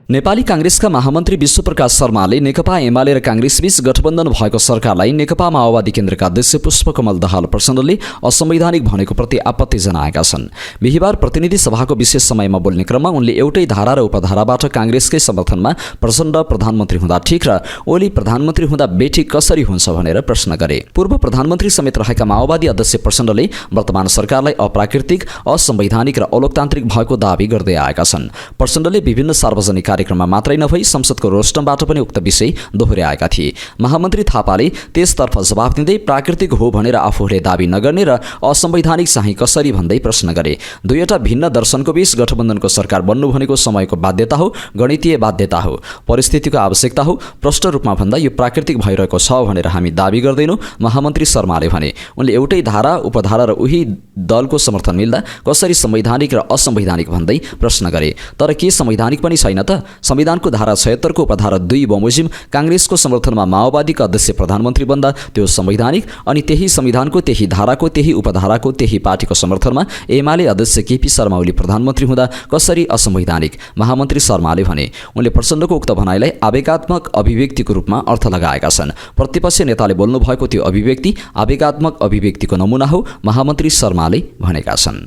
नेपाली कांग्रेसका महामन्त्री विश्वप्रकाश शर्माले नेकपा एमाले र कांग्रेसबीच गठबन्धन भएको सरकारलाई नेकपा माओवादी केन्द्रका अध्यक्ष पुष्पकमल दाहाल प्रचण्डले असंवैधानिक भनेको प्रति आपत्ति जनाएका छन्। बिहिबार प्रतिनिधि सभाको विशेष समयमा बोल्ने क्रममा उनले एउटै धारा र उपधाराबाट कांग्रेसकै समर्थनमा प्रचण्ड प्रधानमन्त्री हुँदा ठिक र ओली प्रधानमन्त्री हुँदा बेठिक कसरी हुन्छ भनेर प्रश्न गरे। पूर्व प्रधानमन्त्री समेत रहेका माओवादी अध्यक्ष प्रचण्डले वर्तमान सरकारलाई अप्राकृतिक, असंवैधानिक र अलोकतान्त्रिक भएको दावी गर्दै आएका छन्। प्रचण्डले विभिन्न सार्वजनिक कार्यक्रममा मात्रै नभई संसदको रोस्टमबाट पनि उक्त विषय दोहोर्याएका थिए। महामन्त्री थापाले त्यसतर्फ जवाफ दिँदै प्राकृतिक हो भनेर आफूले दावी नगर्ने र असंवैधानिक चाहिँ कसरी भन्दै प्रश्न गरे। दुईवटा भिन्न दर्शनको बीच गठबन्धनको सरकार बन्नु भनेको समयको बाध्यता हो, गणितीय बाध्यता हो, परिस्थितिको आवश्यकता हो। प्रष्ट रूपमा भन्दा यो प्राकृतिक भइरहेको छ भनेर हामी दावी गर्दैनौँ, महामन्त्री शर्माले भने। उनले एउटै धारा, उपधारा र उही दलको समर्थन मिल्दा कसरी संवैधानिक र असंवैधानिक भन्दै प्रश्न गरे। तर के संवैधानिक पनि छैन त? संविधानको धारा 76 को उपधारा 2 बमोजिम कांग्रेसको समर्थनमा माओवादीका अध्यक्ष प्रधानमन्त्री बन्दा त्यो संवैधानिक, अनि त्यही संविधानको त्यही धाराको त्यही उपधाराको त्यही पार्टीको समर्थनमा एमाले अध्यक्ष केपी शर्मा ओली प्रधानमन्त्री हुँदा कसरी असंवैधानिक? महामन्त्री शर्माले भने। उनले प्रचण्डको उक्त भनाइलाई आवेगात्मक अभिव्यक्तिको रूपमा अर्थ लगाएका छन्। प्रतिपक्ष नेताले बोल्नुभएको त्यो अभिव्यक्ति आवेगात्मक अभिव्यक्तिको नमुना हो, महामन्त्री शर्माले भनेका छन्।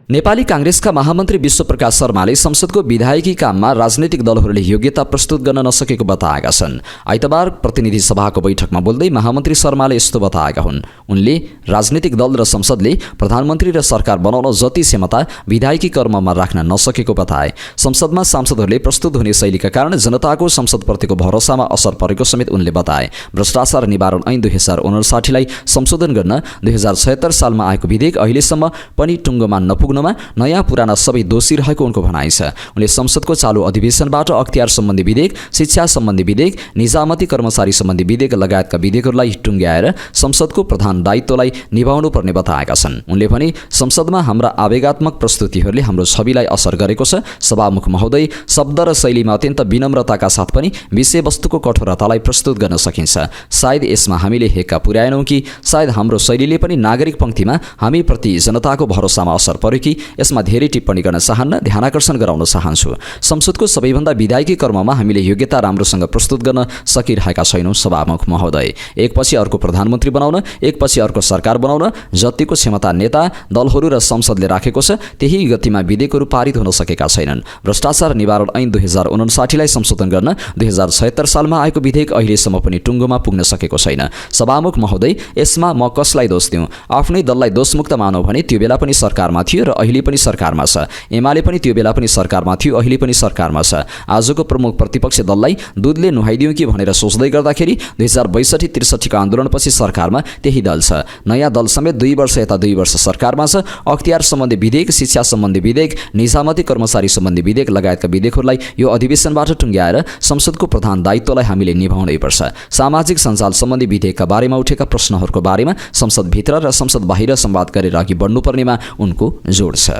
नेपाली कांग्रेसका महामन्त्री विश्वप्रकाश शर्माले संसदको विधायकी काममा राजनैतिक दलहरूले योग्यता प्रस्तुत गर्न नसकेको बताएका छन्। आइतबार प्रतिनिधि सभाको बैठकमा बोल्दै महामन्त्री शर्माले यस्तो बताएका हुन्। उनले राजनैतिक दल र संसदले प्रधानमन्त्री र सरकार बनाउन जति क्षमता विधायकी कर्ममा राख्न नसकेको बताए। संसदमा सांसदहरूले प्रस्तुत हुने शैलीका कारण जनताको संसदप्रतिको भरोसामा असर परेको समेत उनले बताए। भ्रष्टाचार निवारण ऐन 2059लाई संशोधन गर्न 2076 सालमा आएको विधेयक अहिलेसम्म पनि टुङ्गोमा नपुग्न नयाँ पुराना सबै दोषी रहेको उनको भनाइ छ। उनले संसदको चालु अधिवेशनबाट अख्तियार सम्बन्धी विधेयक, शिक्षा सम्बन्धी विधेयक, निजामती कर्मचारी सम्बन्धी विधेयक लगायतका विधेयकहरूलाई टुङ्ग्याएर संसदको प्रधान दायित्वलाई निभाउनु पर्ने बताएका छन्। उनले भने संसदमा हाम्रा आवेगात्मक प्रस्तुतिहरूले हाम्रो छविलाई असर गरेको छ। सभामुख महोदय, शब्द र शैलीमा अत्यन्त विनम्रताका साथ पनि विषयवस्तुको कठोरतालाई प्रस्तुत गर्न सकिन्छ। सायद यसमा हामीले हेक्का पुर्याएनौँ कि सायद हाम्रो शैलीले पनि नागरिक पंक्तिमा हामीप्रति जनताको भरोसामा असर पर्यो कि यसमा धेरै टिप्पणी गर्न चाहन्न, ध्यानाकर्षण गराउन चाहन्छु। संसदको सबैभन्दा विधायकी कर्ममा हामीले योग्यता राम्रोसँग प्रस्तुत गर्न सकिरहेका छैनौँ। सभामुख महोदय, एकपछि अर्को प्रधानमन्त्री बनाउन, एकपछि अर्को सरकार बनाउन जतिको क्षमता नेता, दलहरू र संसदले राखेको छ त्यही गतिमा विधेयकहरू पारित हुन सकेका छैनन्। भ्रष्टाचार निवारण ऐन 2059लाई संशोधन गर्न 2076 सालमा आएको विधेयक अहिलेसम्म पनि टुङ्गोमा पुग्न सकेको छैन। सभामुख महोदय, यसमा म कसलाई दोष दिउँ? आफ्नै दललाई दोषमुक्त मानौ भने त्यो बेला पनि सरकारमा थियो र अहिले पनि सरकारमा छ। एमाले पनि त्यो बेला पनि सरकारमा थियो, अहिले पनि सरकारमा छ। आजको प्रमुख प्रतिपक्ष दललाई दुधले नुहाइदिउँ कि भनेर सोच्दै गर्दाखेरि 2062-63 का आन्दोलनपछि सरकारमा त्यही दल छ। नयाँ दल समेत 2 वर्ष यता 2 वर्ष सरकारमा छ। अख्तियार सम्बन्धी विधेयक, शिक्षा सम्बन्धी विधेयक, निजामती कर्मचारी सम्बन्धी विधेयक लगायतका विधेयकहरूलाई यो अधिवेशनबाट टुङ्ग्याएर संसदको प्रधान दायित्वलाई हामीले निभाउनै पर्छ। सामाजिक सञ्जाल सम्बन्धी विधेयकका बारेमा उठेका प्रश्नहरूको बारेमा संसदभित्र र संसद बाहिर संवाद गरेर अघि बढ्नुपर्नेमा उनको जोड छ।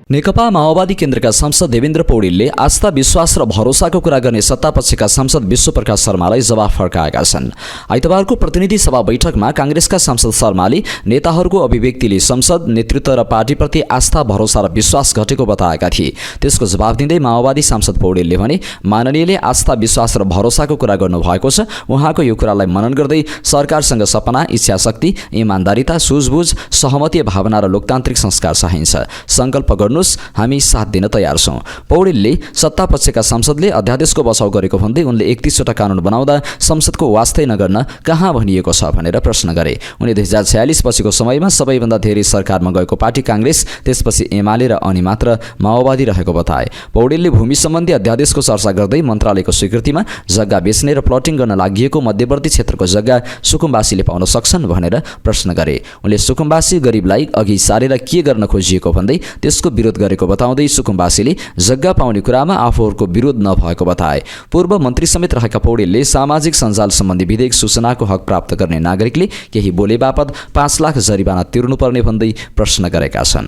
नेकपा माओवादी केन्द्रका सांसद देवेन्द्र पौडेलले आस्था, विश्वास र भरोसाको कुरा गर्ने सत्तापक्षका सांसद विश्वप्रकाश शर्मालाई जवाफ फर्काएका छन्। आइतबारको प्रतिनिधि सभा बैठकमा कांग्रेसका सांसद शर्माले नेताहरूको अभिव्यक्तिले संसद नेतृत्व र पार्टीप्रति आस्था, भरोसा र विश्वास घटेको बताएका थिए। त्यसको जवाफ दिँदै माओवादी सांसद पौडेलले भने, माननीयले आस्था, विश्वास र भरोसाको कुरा गर्नुभएको छ। उहाँको यो कुरालाई मनन गर्दै सरकारसँग सपना, इच्छा शक्ति, इमान्दारिता, सुझबुझ, सहमति भावना र लोकतान्त्रिक संस्कार चाहिन्छ। संकल्प गर्नु, हामी साथ दिन तयार छौं। पौडेलले सत्तापक्षका सांसदले अध्यादेशको बचाउ गरेको भन्दै उनले 31 वटा कानून बनाउँदा संसदको वास्तै नगर्न कहाँ भनिएको छ भनेर प्रश्न गरे। उनी 2046 पछिको समयमा सबैभन्दा धेरै सरकारमा गएको पार्टी कांग्रेस, त्यसपछि एमाले र अनि मात्र माओवादी रहेको बताए। पौडेलले भूमि सम्बन्धी अध्यादेशको चर्चा गर्दै मन्त्रालयको स्वीकृतिमा जग्गा बेच्ने र प्लटिङ गर्न लागिएको मध्यवर्ती क्षेत्रको जग्गा सुकुम्बासीले पाउन सक्छन् भनेर प्रश्न गरे। उनले सुकुम्बासी गरिबलाई अघि सारेर के गर्न खोजिएको भन्दै त्यसको विरोध गरेको बताउँदै सुकुम्बासीले जग्गा पाउने कुरामा आफूहरूको विरोध नभएको बताए। पूर्व मन्त्री समेत रहेका पौडेलले सामाजिक सञ्जाल सम्बन्धी विधेयक सूचनाको हक प्राप्त गर्ने नागरिकले केही बोले बापत 5 लाख जरिवाना तिर्नुपर्ने भन्दै प्रश्न गरेका छन्।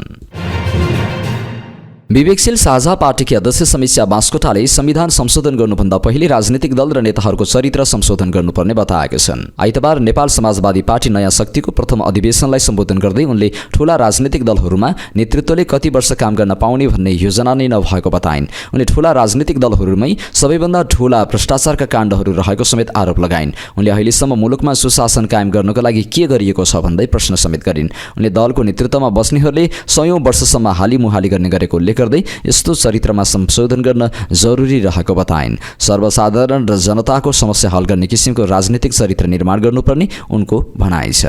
विवेकशील साझा पार्टीकी अध्यक्ष समीक्षा बास्कोटाले संविधान संशोधन गर्नुभन्दा पहिले राजनीतिक दल र नेताहरूको चरित्र संशोधन गर्नुपर्ने बताएका छन्। आइतबार नेपाल समाजवादी पार्टी नयाँ शक्तिको प्रथम अधिवेशनलाई सम्बोधन गर्दै उनले ठूला राजनीतिक दलहरूमा नेतृत्वले कति वर्ष काम गर्न पाउने भन्ने योजना नै नभएको बताइन्। उनले ठूला राजनीतिक दलहरूमै सबैभन्दा ठूला भ्रष्टाचारका काण्डहरू रहेको समेत आरोप लगाइन्। उनले अहिलेसम्म मुलुकमा सुशासन कायम गर्नको लागि के गरिएको छ भन्दै प्रश्न समेत गरिन्। उनले दलको नेतृत्वमा बस्नेहरूले 100औं वर्षसम्म हालिमुहाली गर्ने गरेको उल्लेख गर्दै यस्तो चरित्रमा संशोधन गर्न जरुरी रहेको बताइन्। सर्वसाधारण र जनताको समस्या हल गर्ने किसिमको राजनीतिक चरित्र निर्माण गर्नुपर्ने उनको भनाइ छ।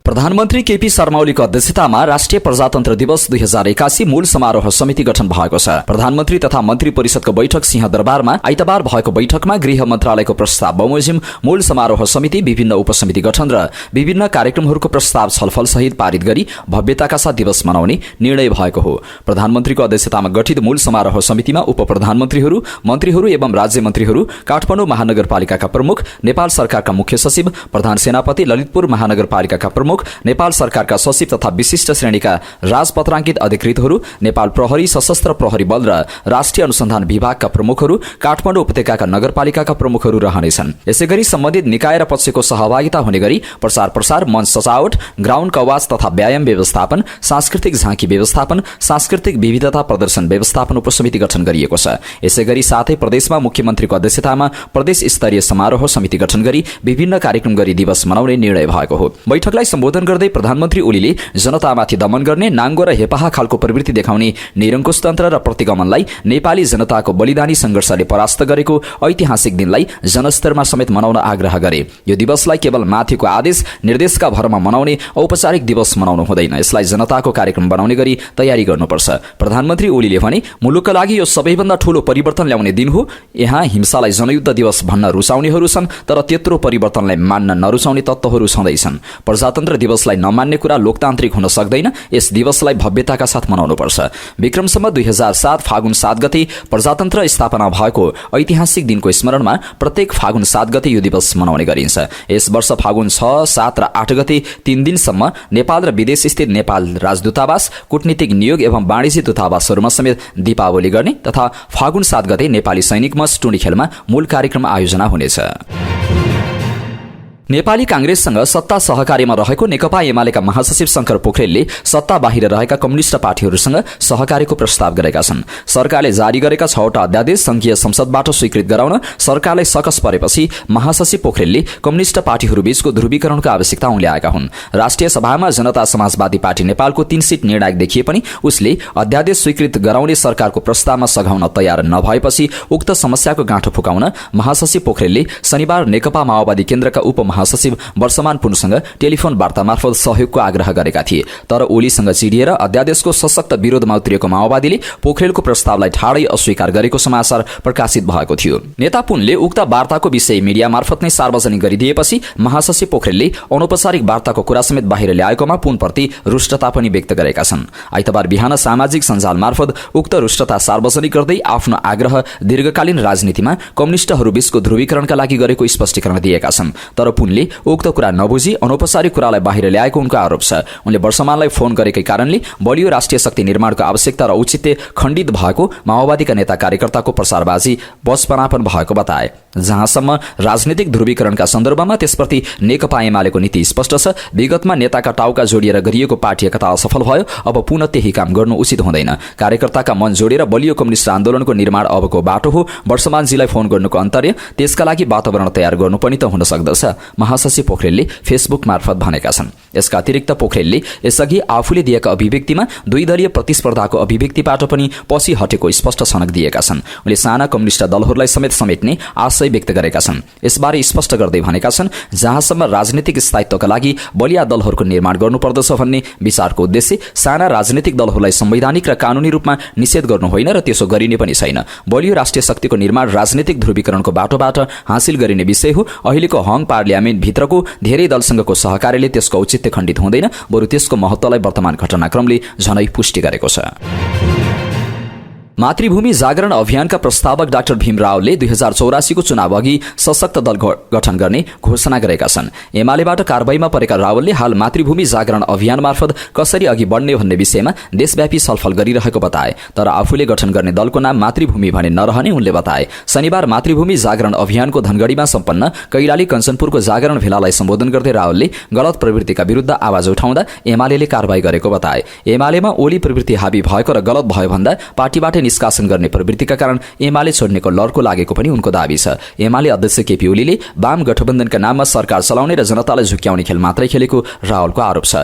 प्रधानमन्त्री केपी शर्मा ओलीको अध्यक्षतामा राष्ट्रिय प्रजातन्त्र दिवस 2081 मूल समारोह समिति गठन भएको छ। प्रधानमन्त्री तथा मन्त्री परिषदको बैठक सिंहदरबारमा आइतबार भएको बैठकमा गृह मन्त्रालयको प्रस्ताव बमोजिम मूल समारोह समिति, विभिन्न उपसमिति गठन र विभिन्न कार्यक्रमहरूको प्रस्ताव छलफल सहित पारित गरी भव्यताका साथ दिवस मनाउने निर्णय भएको हो। प्रधानमन्त्रीको अध्यक्षतामा गठित मूल समारोह समितिमा उप प्रधानमन्त्रीहरू, मन्त्रीहरू एवं राज्य मन्त्रीहरू, काठमाडौँ महानगरपालिकाका प्रमुख, नेपाल सरकारका मुख्य सचिव, प्रधान सेनापति, ललितपुर महानगरपालिकाका प्रमुख, प्रमुख, नेपाल सरकारका सचिव तथा विशिष्ट श्रेणीका राजपत्राङ्कित अधिकृतहरू, नेपाल प्रहरी, सशस्त्र प्रहरी बल र राष्ट्रिय अनुसन्धान विभागका प्रमुखहरू, काठमाडौँ उपत्यकाका नगरपालिकाका प्रमुखहरू रहनेछन्। यसैगरी सम्बन्धित निकाय र पक्षको सहभागिता हुने गरी प्रचार, मञ्च सजावट, ग्राउन्ड कवाच तथा व्यायाम व्यवस्थापन, सांस्कृतिक झाँकी व्यवस्थापन, सांस्कृतिक विविधता प्रदर्शन व्यवस्थापन उपसमिति गठन गरिएको छ। यसैगरी साथै प्रदेशमा मुख्यमन्त्रीको अध्यक्षतामा प्रदेश स्तरीय समारोह समिति गठन गरी विभिन्न कार्यक्रम गरी दिवस मनाउने निर्णय भएको हो। बैठकलाई सम्बोधन गर्दै प्रधानमन्त्री ओलीले जनतामाथि दमन गर्ने, नाङ्गो र हेपाहा खालको प्रवृत्ति देखाउने निरङ्कुश तन्त्र र प्रतिगमनलाई नेपाली जनताको बलिदानी संघर्षले परास्त गरेको ऐतिहासिक दिनलाई जनस्तरमा समेत मनाउन आग्रह गरे। यो दिवसलाई केवल माथिको आदेश निर्देशका भरमा मनाउने औपचारिक दिवस मनाउनु हुँदैन, यसलाई जनताको कार्यक्रम बनाउने गरी तयारी गर्नुपर्छ। प्रधानमन्त्री ओलीले भने मुलुकका लागि यो सबैभन्दा ठूलो परिवर्तन ल्याउने दिन हो। यहाँ हिंसालाई जनयुद्ध दिवस भन्न रुचाउनेहरू छन्, तर त्यत्रो परिवर्तनलाई मान्न नरुचाउने तत्त्वहरू छँदैछन्। प्रजातन्त्र दिवसलाई नमान्ने कुरा लोकतान्त्रिक हुन सक्दैन। यस दिवसलाई भव्यताका साथ मनाउनुपर्छ। विक्रमसम्म 2007 फागुन 7 गते प्रजातन्त्र स्थापना भएको ऐतिहासिक दिनको स्मरणमा प्रत्येक फागुन 7 गते यो दिवस मनाउने गरिन्छ। यस वर्ष फागुन 6, 7 र 8 गते 3 दिनसम्म नेपाल र विदेशस्थित नेपाल राजदूतावास, कूटनीतिक नियोग एवं वाणिज्य दूतावासहरूमा समेत दीपावली गर्ने तथा फागुन 7 गते नेपाली सैनिक मञ्च टुँडी खेलमा मूल कार्यक्रम आयोजना हुनेछ। नेपाली कांग्रेससँग सत्ता सहकार्यमा रहेको नेकपा एमालेका महासचिव शंकर पोखरेलले सत्ता बाहिर रहेका कम्युनिष्ट पार्टीहरूसँग सहकार्यको प्रस्ताव गरेका छन्। सरकारले जारी गरेका 6वटा अध्यादेश संघीय संसदबाट स्वीकृत गराउन सरकारलाई सकस परेपछि महासचिव पोखरेलले कम्युनिष्ट पार्टीहरूबीचको ध्रुवीकरणको आवश्यकता उल्याएका हुन्। राष्ट्रिय सभामा जनता समाजवादी पार्टी नेपालको 3 सिट निर्णायक देखिए पनि उसले अध्यादेश स्वीकृत गराउने सरकारको प्रस्तावमा सघाउन तयार नभएपछि उक्त समस्याको गाँठो फुकाउन महासचिव पोखरेलले शनिबार नेकपा माओवादी केन्द्रका महासचिव वर्षमान पुनसँग टेलिफोन वार्ता मार्फत सहयोगको आग्रह गरेका थिए। तर ओलीसँग चिडिएर अध्यादेशको सशक्त विरोधमा उत्रिएको माओवादीले पोखरेलको प्रस्तावलाई ठाडै अस्वीकार गरेको समाचार प्रकाशित भएको थियो। नेता पुनले उक्त वार्ताको विषय मिडिया मार्फत नै सार्वजनिक गरिदिएपछि महासचिव पोखरेलले अनौपचारिक वार्ताको कुरा समेत बाहिर ल्याएकोमा पुनप्रति रुष्टता पनि व्यक्त गरेका छन्। आइतबार बिहान सामाजिक सञ्जाल मार्फत उक्त रुष्टता सार्वजनिक गर्दै आफ्नो आग्रह दीर्घकालीन राजनीतिमा कम्युनिष्टहरूबीचको ध्रुवीकरणका लागि गरेको स्पष्टीकरण दिएका छन्। तर उनले उक्त कुरा नबुझी अनौपचारिक कुरालाई बाहिर ल्याएको उनको आरोप छ। उनले वर्षमानलाई फोन गरेकै कारणले बलियो राष्ट्रिय शक्ति निर्माणको आवश्यकता र औचित्य खण्डित भएको माओवादीका नेता कार्यकर्ताको प्रसारबाजी बचपनापन भएको बताए। जहाँसम्म राजनीतिक ध्रुवीकरणका सन्दर्भमा त्यसप्रति नेकपा एमालेको नीति स्पष्ट छ। विगतमा नेताका टाउका जोडिएर गरिएको पार्टी एकता असफल भयो, अब पुनः त्यही काम गर्नु उचित हुँदैन। कार्यकर्ताका मन जोडेर बलियो कम्युनिस्ट आन्दोलनको निर्माण अबको बाटो हो। वर्षमानजीलाई फोन गर्नुको अन्तर्य त्यसका लागि वातावरण तयार गर्नु पनि त हुन सक्दछ, महासचिव पोखरेलले फेसबुक मार्फत भनेका छन्। यसका अतिरिक्त पोखरेलले यसअघि आफूले दिएका अभिव्यक्तिमा द्विदलीय प्रतिस्पर्धाको अभिव्यक्तिबाट पनि पछि हटेको स्पष्ट छनक दिएका छन्। उनले साना कम्युनिस्ट दलहरूलाई समेट्ने आशय व्यक्त गरेका छन्। यसबारे स्पष्ट गर्दै भनेका छन्, जहाँसम्म राजनीतिक स्थायित्वका लागि बलिया दलहरूको निर्माण गर्नुपर्दछ भन्ने विचारको उद्देश्य साना राजनीतिक दलहरूलाई संवैधानिक र कानूनी रूपमा निषेध गर्नु होइन र त्यसो गरिने पनि छैन। बलियो राष्ट्रिय शक्तिको निर्माण राजनीतिक ध्रुवीकरणको बाटोबाट हासिल गरिने विषय हो। अहिलेको हङ पार्लियामेन्ट भित्रको धेरै दलसँगको सहकार्यले त्यसको औचित्य खण्डित हुँदैन, बरु त्यसको महत्त्वलाई वर्तमान घटनाक्रमले झनै पुष्टि गरेको छ। मातृभूमि जागरण अभियानका प्रस्तावक डाक्टर भीम रावले 2084 को चुनाव अघि सशक्त दल गठन गर्ने घोषणा गरेका छन्। एमालेबाट कारबाहीमा परेका रावलले हाल मातृभूमि जागरण अभियान मार्फत कसरी अघि बढ्ने भन्ने विषयमा देशव्यापी छलफल गरिरहेको बताए। तर आफूले गठन गर्ने दलको नाम मातृभूमि भने नरहने उनले बताए। शनिबार मातृभूमि जागरण अभियानको धनगढीमा सम्पन्न कैलाली कञ्चनपुरको जागरण भेलालाई सम्बोधन गर्दै रावलले गलत प्रवृत्तिका विरुद्ध आवाज उठाउँदा एमालेले कारबाही गरेको बताए। एमालेमा ओली प्रवृत्ति हावी भएको र गलत भयो भन्दा पार्टीबाट निष्कासन गर्ने प्रवृत्तिका कारण एमाले छोड्नेको लड्को लागेको पनि उनको दाबी छ। एमाले अध्यक्ष केपी ओलीले वाम गठबन्धनका नाममा सरकार चलाउने र जनतालाई झुक्याउने खेल मात्रै खेलेको रावलको आरोप छ।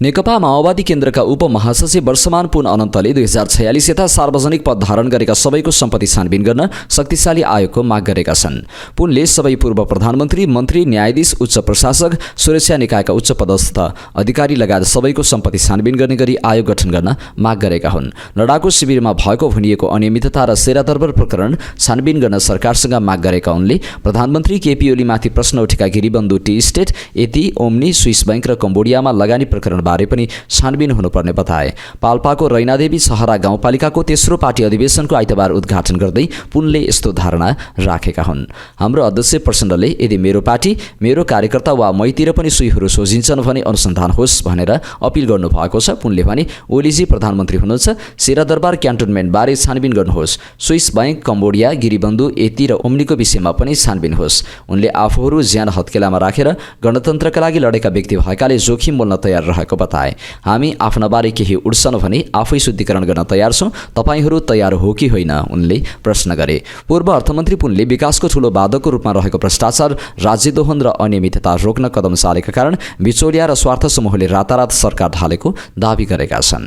नेकपा माओवादी केन्द्रका उपमहासचिव वर्षमान पुन अनन्तले 2046 यता सार्वजनिक पद धारण गरेका सबैको सम्पत्ति छानबिन गर्न शक्तिशाली आयोगको माग गरेका छन्। पुनले सबै पूर्व प्रधानमन्त्री, मन्त्री, न्यायाधीश, उच्च प्रशासक, सुरक्षा निकायका उच्च पदस्थ अधिकारी लगायत सबैको सम्पत्ति छानबिन गर्ने गरी आयोग गठन गर्न माग गरेका हुन्। लडाकु शिविरमा भएको भनिएको अनियमितता र सेरा दरबार प्रकरण छानबिन गर्न सरकारसँग माग गरेका उनले प्रधानमन्त्री केपी ओलीमाथि प्रश्न उठेका गिरीबन्धु टी स्टेट, एती, ओम्नी, स्विस बैंक र कम्बोडियामा लगानी प्रकरण बारे पनि छानबिन हुनुपर्ने बताए। पाल्पाको रैनादेवी छहरा गाउँपालिकाको तेस्रो पार्टी अधिवेशनको आइतबार उद्घाटन गर्दै पुनले यस्तो धारणा राखेका हुन्। हाम्रो अध्यक्ष प्रचण्डले यदि मेरो पार्टी, मेरो कार्यकर्ता वा मैतिर पनि सुईहरू सोझिन्छन् भने अनुसन्धान होस् भनेर अपिल गर्नुभएको छ। पुनले भने ओलीजी प्रधानमन्त्री हुनुहुन्छ, शेरादरबार क्यान्टोनमेन्टबारे छानबिन गर्नुहोस्, स्विस बैंक, कम्बोडिया, गिरिबन्धु, एती र ओम्नीको विषयमा पनि छानबिन होस्। उनले आफूहरू ज्यान हत्केलामा राखेर गणतन्त्रका लागि लडेका व्यक्ति भएकाले जोखिम मोल्न तयार रहेको बताए। हामी आफ्नाबारे केही उड्छन् भने आफै शुद्धिकरण गर्न तयार छौँ, तपाईँहरू तयार हो कि होइन, उनले प्रश्न गरे। पूर्व अर्थमन्त्री पुनले विकासको ठूलो बाधकको रूपमा रहेको भ्रष्टाचार, राज्यदोहन र अनियमितता रोक्न कदम चालेका कारण बिचौलिया र स्वार्थ समूहले रातारात सरकार ढालेको दावी गरेका छन्।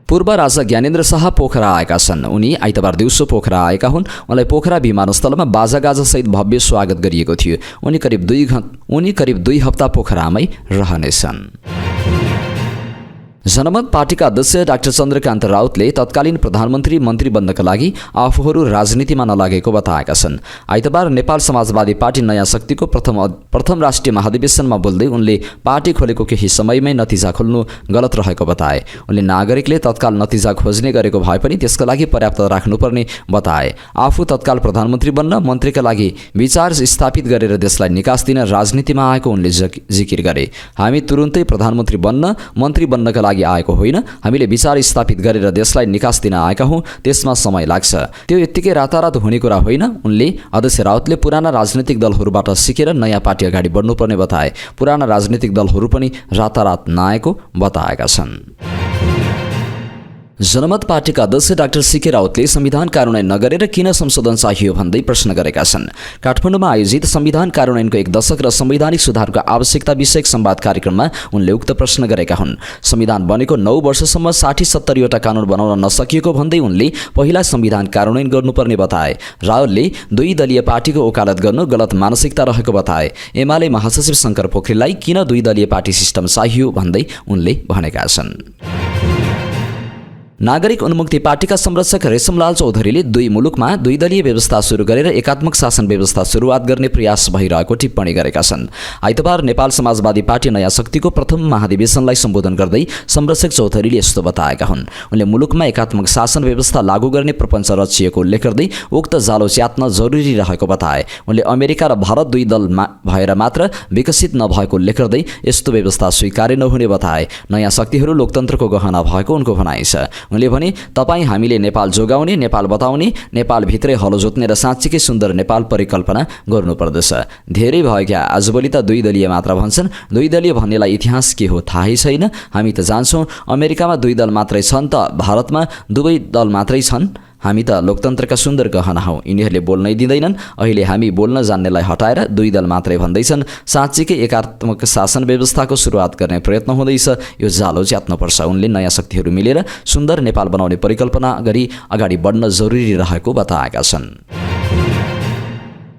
पूर्व राजा ज्ञानेन्द्र शाह पोखरा आएका छन्। उनी आइतबार दिउँसो पोखरा आएका हुन्। उनलाई पोखरा विमानस्थलमा बाजागाजासहित भव्य स्वागत गरिएको थियो। उनी करिब 2 हप्ता पोखरामै रहनेछन्। जनमत पार्टीका अध्यक्ष डाक्टर चन्द्रकान्त राउतले तत्कालीन प्रधानमन्त्री मन्त्री बन्नका लागि आफूहरू राजनीतिमा नलागेको बताएका छन्। आइतबार नेपाल समाजवादी पार्टी नयाँ शक्तिको प्रथम राष्ट्रिय महाधिवेशनमा बोल्दै उनले पार्टी खोलेको केही समयमै नतिजा खोल्नु गलत रहेको बताए। उनले नागरिकले तत्काल नतिजा खोज्ने गरेको भए पनि त्यसका लागि पर्याप्त राख्नुपर्ने बताए। आफू तत्काल प्रधानमन्त्री बन्न, मन्त्रीका लागि विचार स्थापित गरेर देशलाई निकास दिन राजनीतिमा आएको उनले जिकिर गरे। हामी तुरुन्तै प्रधानमन्त्री बन्न, मन्त्री बन्नका लागि आएको होइन, हामीले विचार स्थापित गरेर देशलाई निकास दिन आएका हौँ, त्यसमा समय लाग्छ, त्यो यत्तिकै रातारात हुने कुरा होइन। उनले अध्यक्ष राउतले पुराना राजनीतिक दलहरूबाट सिकेर नयाँ पार्टी अगाडि बढ्नुपर्ने बताए। पुराना राजनीतिक दलहरू पनि रातारात नआएको बताएका छन्। जनमत पार्टीका अध्यक्ष डाक्टर सीके राउतले संविधान कार्यान्वयन नगरेर किन संशोधन चाहियो भन्दै प्रश्न गरेका छन्। काठमाडौँमा आयोजित संविधान कार्यान्वयनको 1 दशक र संवैधानिक सुधारको आवश्यकता विषयक संवाद कार्यक्रममा उनले उक्त प्रश्न गरेका हुन्। संविधान बनेको 9 वर्षसम्म 60-70 वटा कानुन बनाउन नसकिएको भन्दै उनले पहिला संविधान कार्यान्वयन गर्नुपर्ने बताए। राउतले 2 दलीय पार्टीको वकालत गर्नु गलत मानसिकता रहेको बताए। एमाले महासचिव शङ्कर पोखरेललाई किन 2 दलीय पार्टी सिस्टम चाहियो भन्दै उनले भनेका छन्। नागरिक उन्मुक्ति पार्टीका संरक्षक रेशमलाल चौधरीले 2 मुलुकमा 2 दलीय व्यवस्था सुरु गरेर एकात्मक शासन व्यवस्था सुरुवात गर्ने प्रयास भइरहेको टिप्पणी गरेका छन्। आइतबार नेपाल समाजवादी पार्टी नयाँ शक्तिको प्रथम महाधिवेशनलाई सम्बोधन गर्दै संरक्षक चौधरीले यस्तो बताएका हुन्। उनले मुलुकमा एकात्मक शासन व्यवस्था लागू गर्ने प्रपञ्च रचिएको उल्लेख गर्दै उक्त जालो च्यात्न जरुरी रहेको बताए। उनले अमेरिका र भारत 2 दल भएर मात्र विकसित नभएको उल्लेख गर्दै यस्तो व्यवस्था स्वीकार्य नहुने बताए। नयाँ शक्तिहरू लोकतन्त्रको गहना भएको उनको भनाइ छ। उनले भने तपाईँ हामीले नेपाल जोगाउने, नेपाल बताउने, नेपालभित्रै हलो जोत्ने र साँच्चीकै सुन्दर नेपाल परिकल्पना गर्नुपर्दछ। धेरै भयो क्या, आजभोलि त 2 दलीय मात्र भन्छन्। 2 दलीय भन्नेलाई इतिहास के हो थाहै छैन। हामी त जान्छौँ अमेरिकामा 2 दल मात्रै छन् त भारतमा 2 दल मात्रै छन्। हामी त लोकतन्त्रका सुन्दर गहना हौँ। यिनीहरूले बोल्नै दिँदैनन्। अहिले हामी बोल्न जान्नेलाई हटाएर 2 दल मात्रै भन्दैछन्। साँच्चीकै एकात्मक शासन व्यवस्थाको सुरुवात गर्ने प्रयत्न हुँदैछ। यो जालो च्यात्नुपर्छ। उनले नयाँ शक्तिहरू मिलेर सुन्दर नेपाल बनाउने परिकल्पना गरी अगाडि बढ्न जरुरी रहेको बताएका छन्।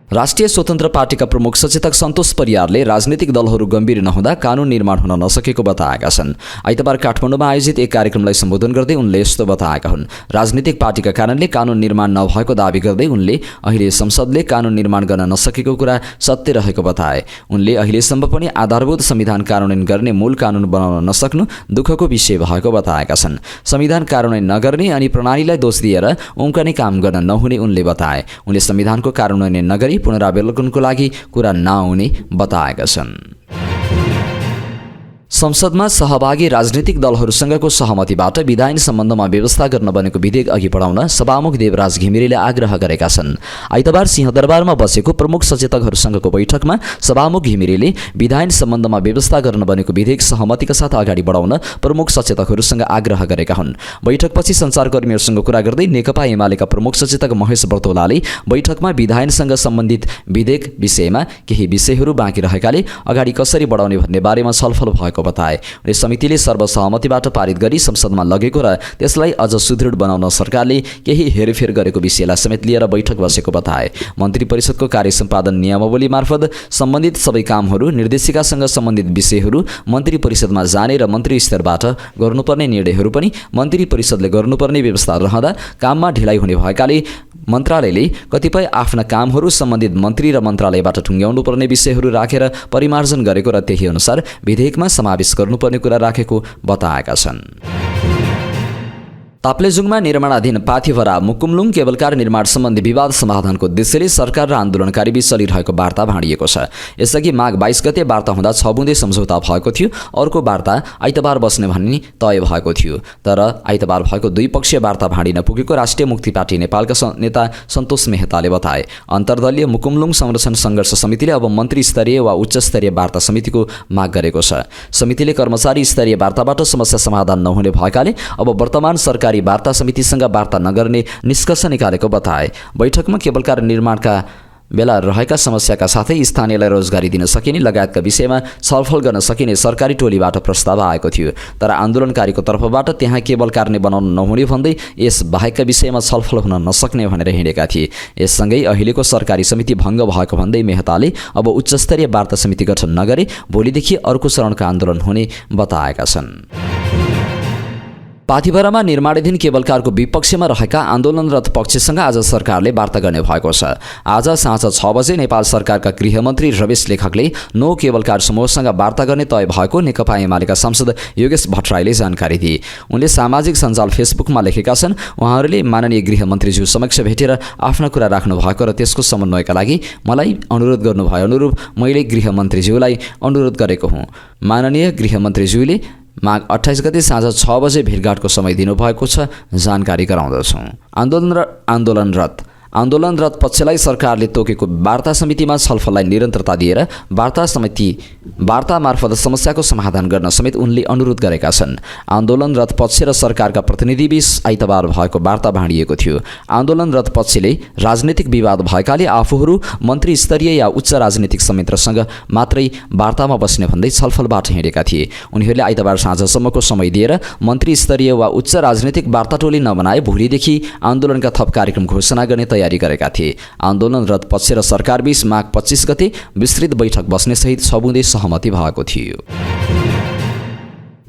राष्ट्रिय स्वतन्त्र पार्टीका प्रमुख सचेतक सन्तोष परियारले राजनीतिक दलहरू गम्भीर नहुँदा कानुन निर्माण हुन नसकेको बताएका छन्। आइतबार काठमाडौँमा आयोजित एक कार्यक्रमलाई सम्बोधन गर्दै उनले यस्तो बताएका हुन्। राजनीतिक पार्टीका कारणले कानुन निर्माण नभएको दावी गर्दै उनले अहिले संसदले कानुन निर्माण गर्न नसकेको कुरा सत्य रहेको बताए। उनले अहिलेसम्म पनि आधारभूत संविधान कार्यान्वयन गर्ने मूल कानुन बनाउन नसक्नु दुःखको विषय भएको बताएका छन्। संविधान कार्यान्वयन नगर्ने अनि प्रणालीलाई दोष दिएर उम्कने काम गर्न नहुने उनले बताए। उनले संविधानको कार्यान्वयन नगरी पुनरावलोकनको लागि कुरा नआउने बताएका छन्। संसदमा सहभागी राजनीतिक दलहरूसँगको सहमतिबाट विधायन सम्बन्धमा व्यवस्था गर्न बनेको विधेयक अघि बढाउन सभामुख देवराज घिमिरेले आग्रह गरेका छन्। आइतबार सिंहदरबारमा बसेको प्रमुख सचेतकहरूसँगको बैठकमा सभामुख घिमिरेले विधायन सम्बन्धमा व्यवस्था गर्न बनेको विधेयक सहमतिका साथ अगाडि बढाउन प्रमुख सचेतकहरूसँग आग्रह गरेका हुन्। बैठकपछि सञ्चारकर्मीहरूसँग कुरा गर्दै नेकपा एमालेका प्रमुख सचेतक महेश बर्तौलाले बैठकमा विधायनसँग सम्बन्धित विधेयक विषयमा केही विषयहरू बाँकी रहेकाले अगाडि कसरी बढाउने भन्ने बारेमा छलफल भएको बताए। उनले समितिले सर्वसहमतिबाट पारित गरी संसदमा लगेको र त्यसलाई अझ सुदृढ बनाउन सरकारले केही हेरफेर गरेको विषयलाई समेत लिएर बैठक बसेको बताए। मन्त्री परिषदको कार्य सम्पादन नियमावली मार्फत सम्बन्धित सबै कामहरू, निर्देशिकासँग सम्बन्धित विषयहरू मन्त्री परिषदमा जाने र मन्त्री स्तरबाट गर्नुपर्ने निर्णयहरू पनि मन्त्री परिषदले गर्नुपर्ने व्यवस्था रहँदा काममा ढिलाइ हुने भएकाले मन्त्रालयले कतिपय आफ्ना कामहरू सम्बन्धित मन्त्री र मन्त्रालयबाट टुङ्ग्याउनु पर्ने विषयहरू राखेर परिमार्जन गरेको र त्यही अनुसार विधेयकमा समावेश गर्नुपर्ने कुरा राखेको बताएका छन्। ताप्लेजुङमा निर्माणाधीन पाथिभरा मुकुमलुङ केबलकार निर्माण सम्बन्धी विवाद समाधानको उद्देश्यले सरकार र आन्दोलनकारी बीच चलिरहेको वार्ता भाँडिएको छ। यसअघि माघ 22 गते वार्ता हुँदा 6 बुँदे सम्झौता भएको थियो। अर्को वार्ता आइतबार बस्ने भन्ने तय भएको थियो। तर आइतबार भएको द्विपक्षीय वार्ता भाँडिन पुगेको राष्ट्रिय मुक्ति पार्टी नेपालका नेता सन्तोष मेहताले बताए। अन्तर्दलीय मुकुमलुङ संरक्षण सङ्घर्ष समितिले अब मन्त्री स्तरीय वा उच्च स्तरीय वार्ता समितिको माग गरेको छ। समितिले कर्मचारी स्तरीय वार्ताबाट समस्या समाधान नहुने भएकाले अब वर्तमान सरकारी वार्ता समितिसँग वार्ता नगर्ने निष्कर्ष निकालेको बताए। बैठकमा केबलकार निर्माणका बेला रहेका समस्याका साथै स्थानीयलाई रोजगारी दिन सकिने लगायतका विषयमा छलफल गर्न सकिने सरकारी टोलीबाट प्रस्ताव आएको थियो। तर आन्दोलनकारीको तर्फबाट त्यहाँ केबल कार्ने बनाउन नहुने भन्दै यस बाहेकका विषयमा छलफल हुन नसक्ने भनेर हिँडेका थिए। यससँगै अहिलेको सरकारी समिति भङ्ग भएको भन्दै मेहताले अब उच्चस्तरीय वार्ता समिति गठन नगरे भोलिदेखि अर्को चरणको आन्दोलन हुने बताएका छन्। पाथिभरामा निर्माणाधीन केबलकारको विपक्षमा रहेका आन्दोलनरत पक्षसँग आज सरकारले वार्ता गर्ने भएको छ। आज साँझ 6 बजे नेपाल सरकारका गृहमन्त्री रमेश लेखकले नो केबलकार समूहसँग वार्ता गर्ने तय भएको नेकपा एमालेका सांसद योगेश भट्टराईले जानकारी दिए। उनले सामाजिक सञ्जाल फेसबुकमा लेखेका छन्, उहाँहरूले माननीय गृहमन्त्रीज्यू समक्ष भेटेर आफ्ना कुरा राख्नु भएको र त्यसको समन्वयका लागि मलाई अनुरोध गर्नुभयो अनुरूप मैले गृहमन्त्रीज्यूलाई अनुरोध गरेको हुँ। माननीय गृहमन्त्रीज्यूले माघ 28 गते साँझ 6 बजे भेटघाटको समय दिनुभएको छ, जानकारी गराउँदछौँ। आन्दोलनरत पक्षलाई सरकारले तोकेको वार्ता समितिमा छलफललाई निरन्तरता दिएर वार्ता मार्फत समस्याको समाधान गर्न समेत उनले अनुरोध गरेका छन्। आन्दोलनरत पक्ष र सरकारका प्रतिनिधिबीच आइतबार भएको वार्ता भाँडिएको थियो। आन्दोलनरत पक्षले राजनीतिक विवाद भएकाले आफूहरू मन्त्री स्तरीय या उच्च राजनीतिक संयन्त्रसँग मात्रै वार्तामा बस्ने भन्दै छलफलबाट हिँडेका थिए। उनीहरूले आइतबार साँझसम्मको समय दिएर मन्त्री स्तरीय वा उच्च राजनीतिक वार्ता टोली नबनाए भोलिदेखि आन्दोलनका थप कार्यक्रम घोषणा गर्ने तयारी गरेका थिए। आन्दोलनरत पक्ष र सरकारबीच माघ 25 गते विस्तृत बैठक बस्ने सहित सबुँदे सहमति भएको थियो।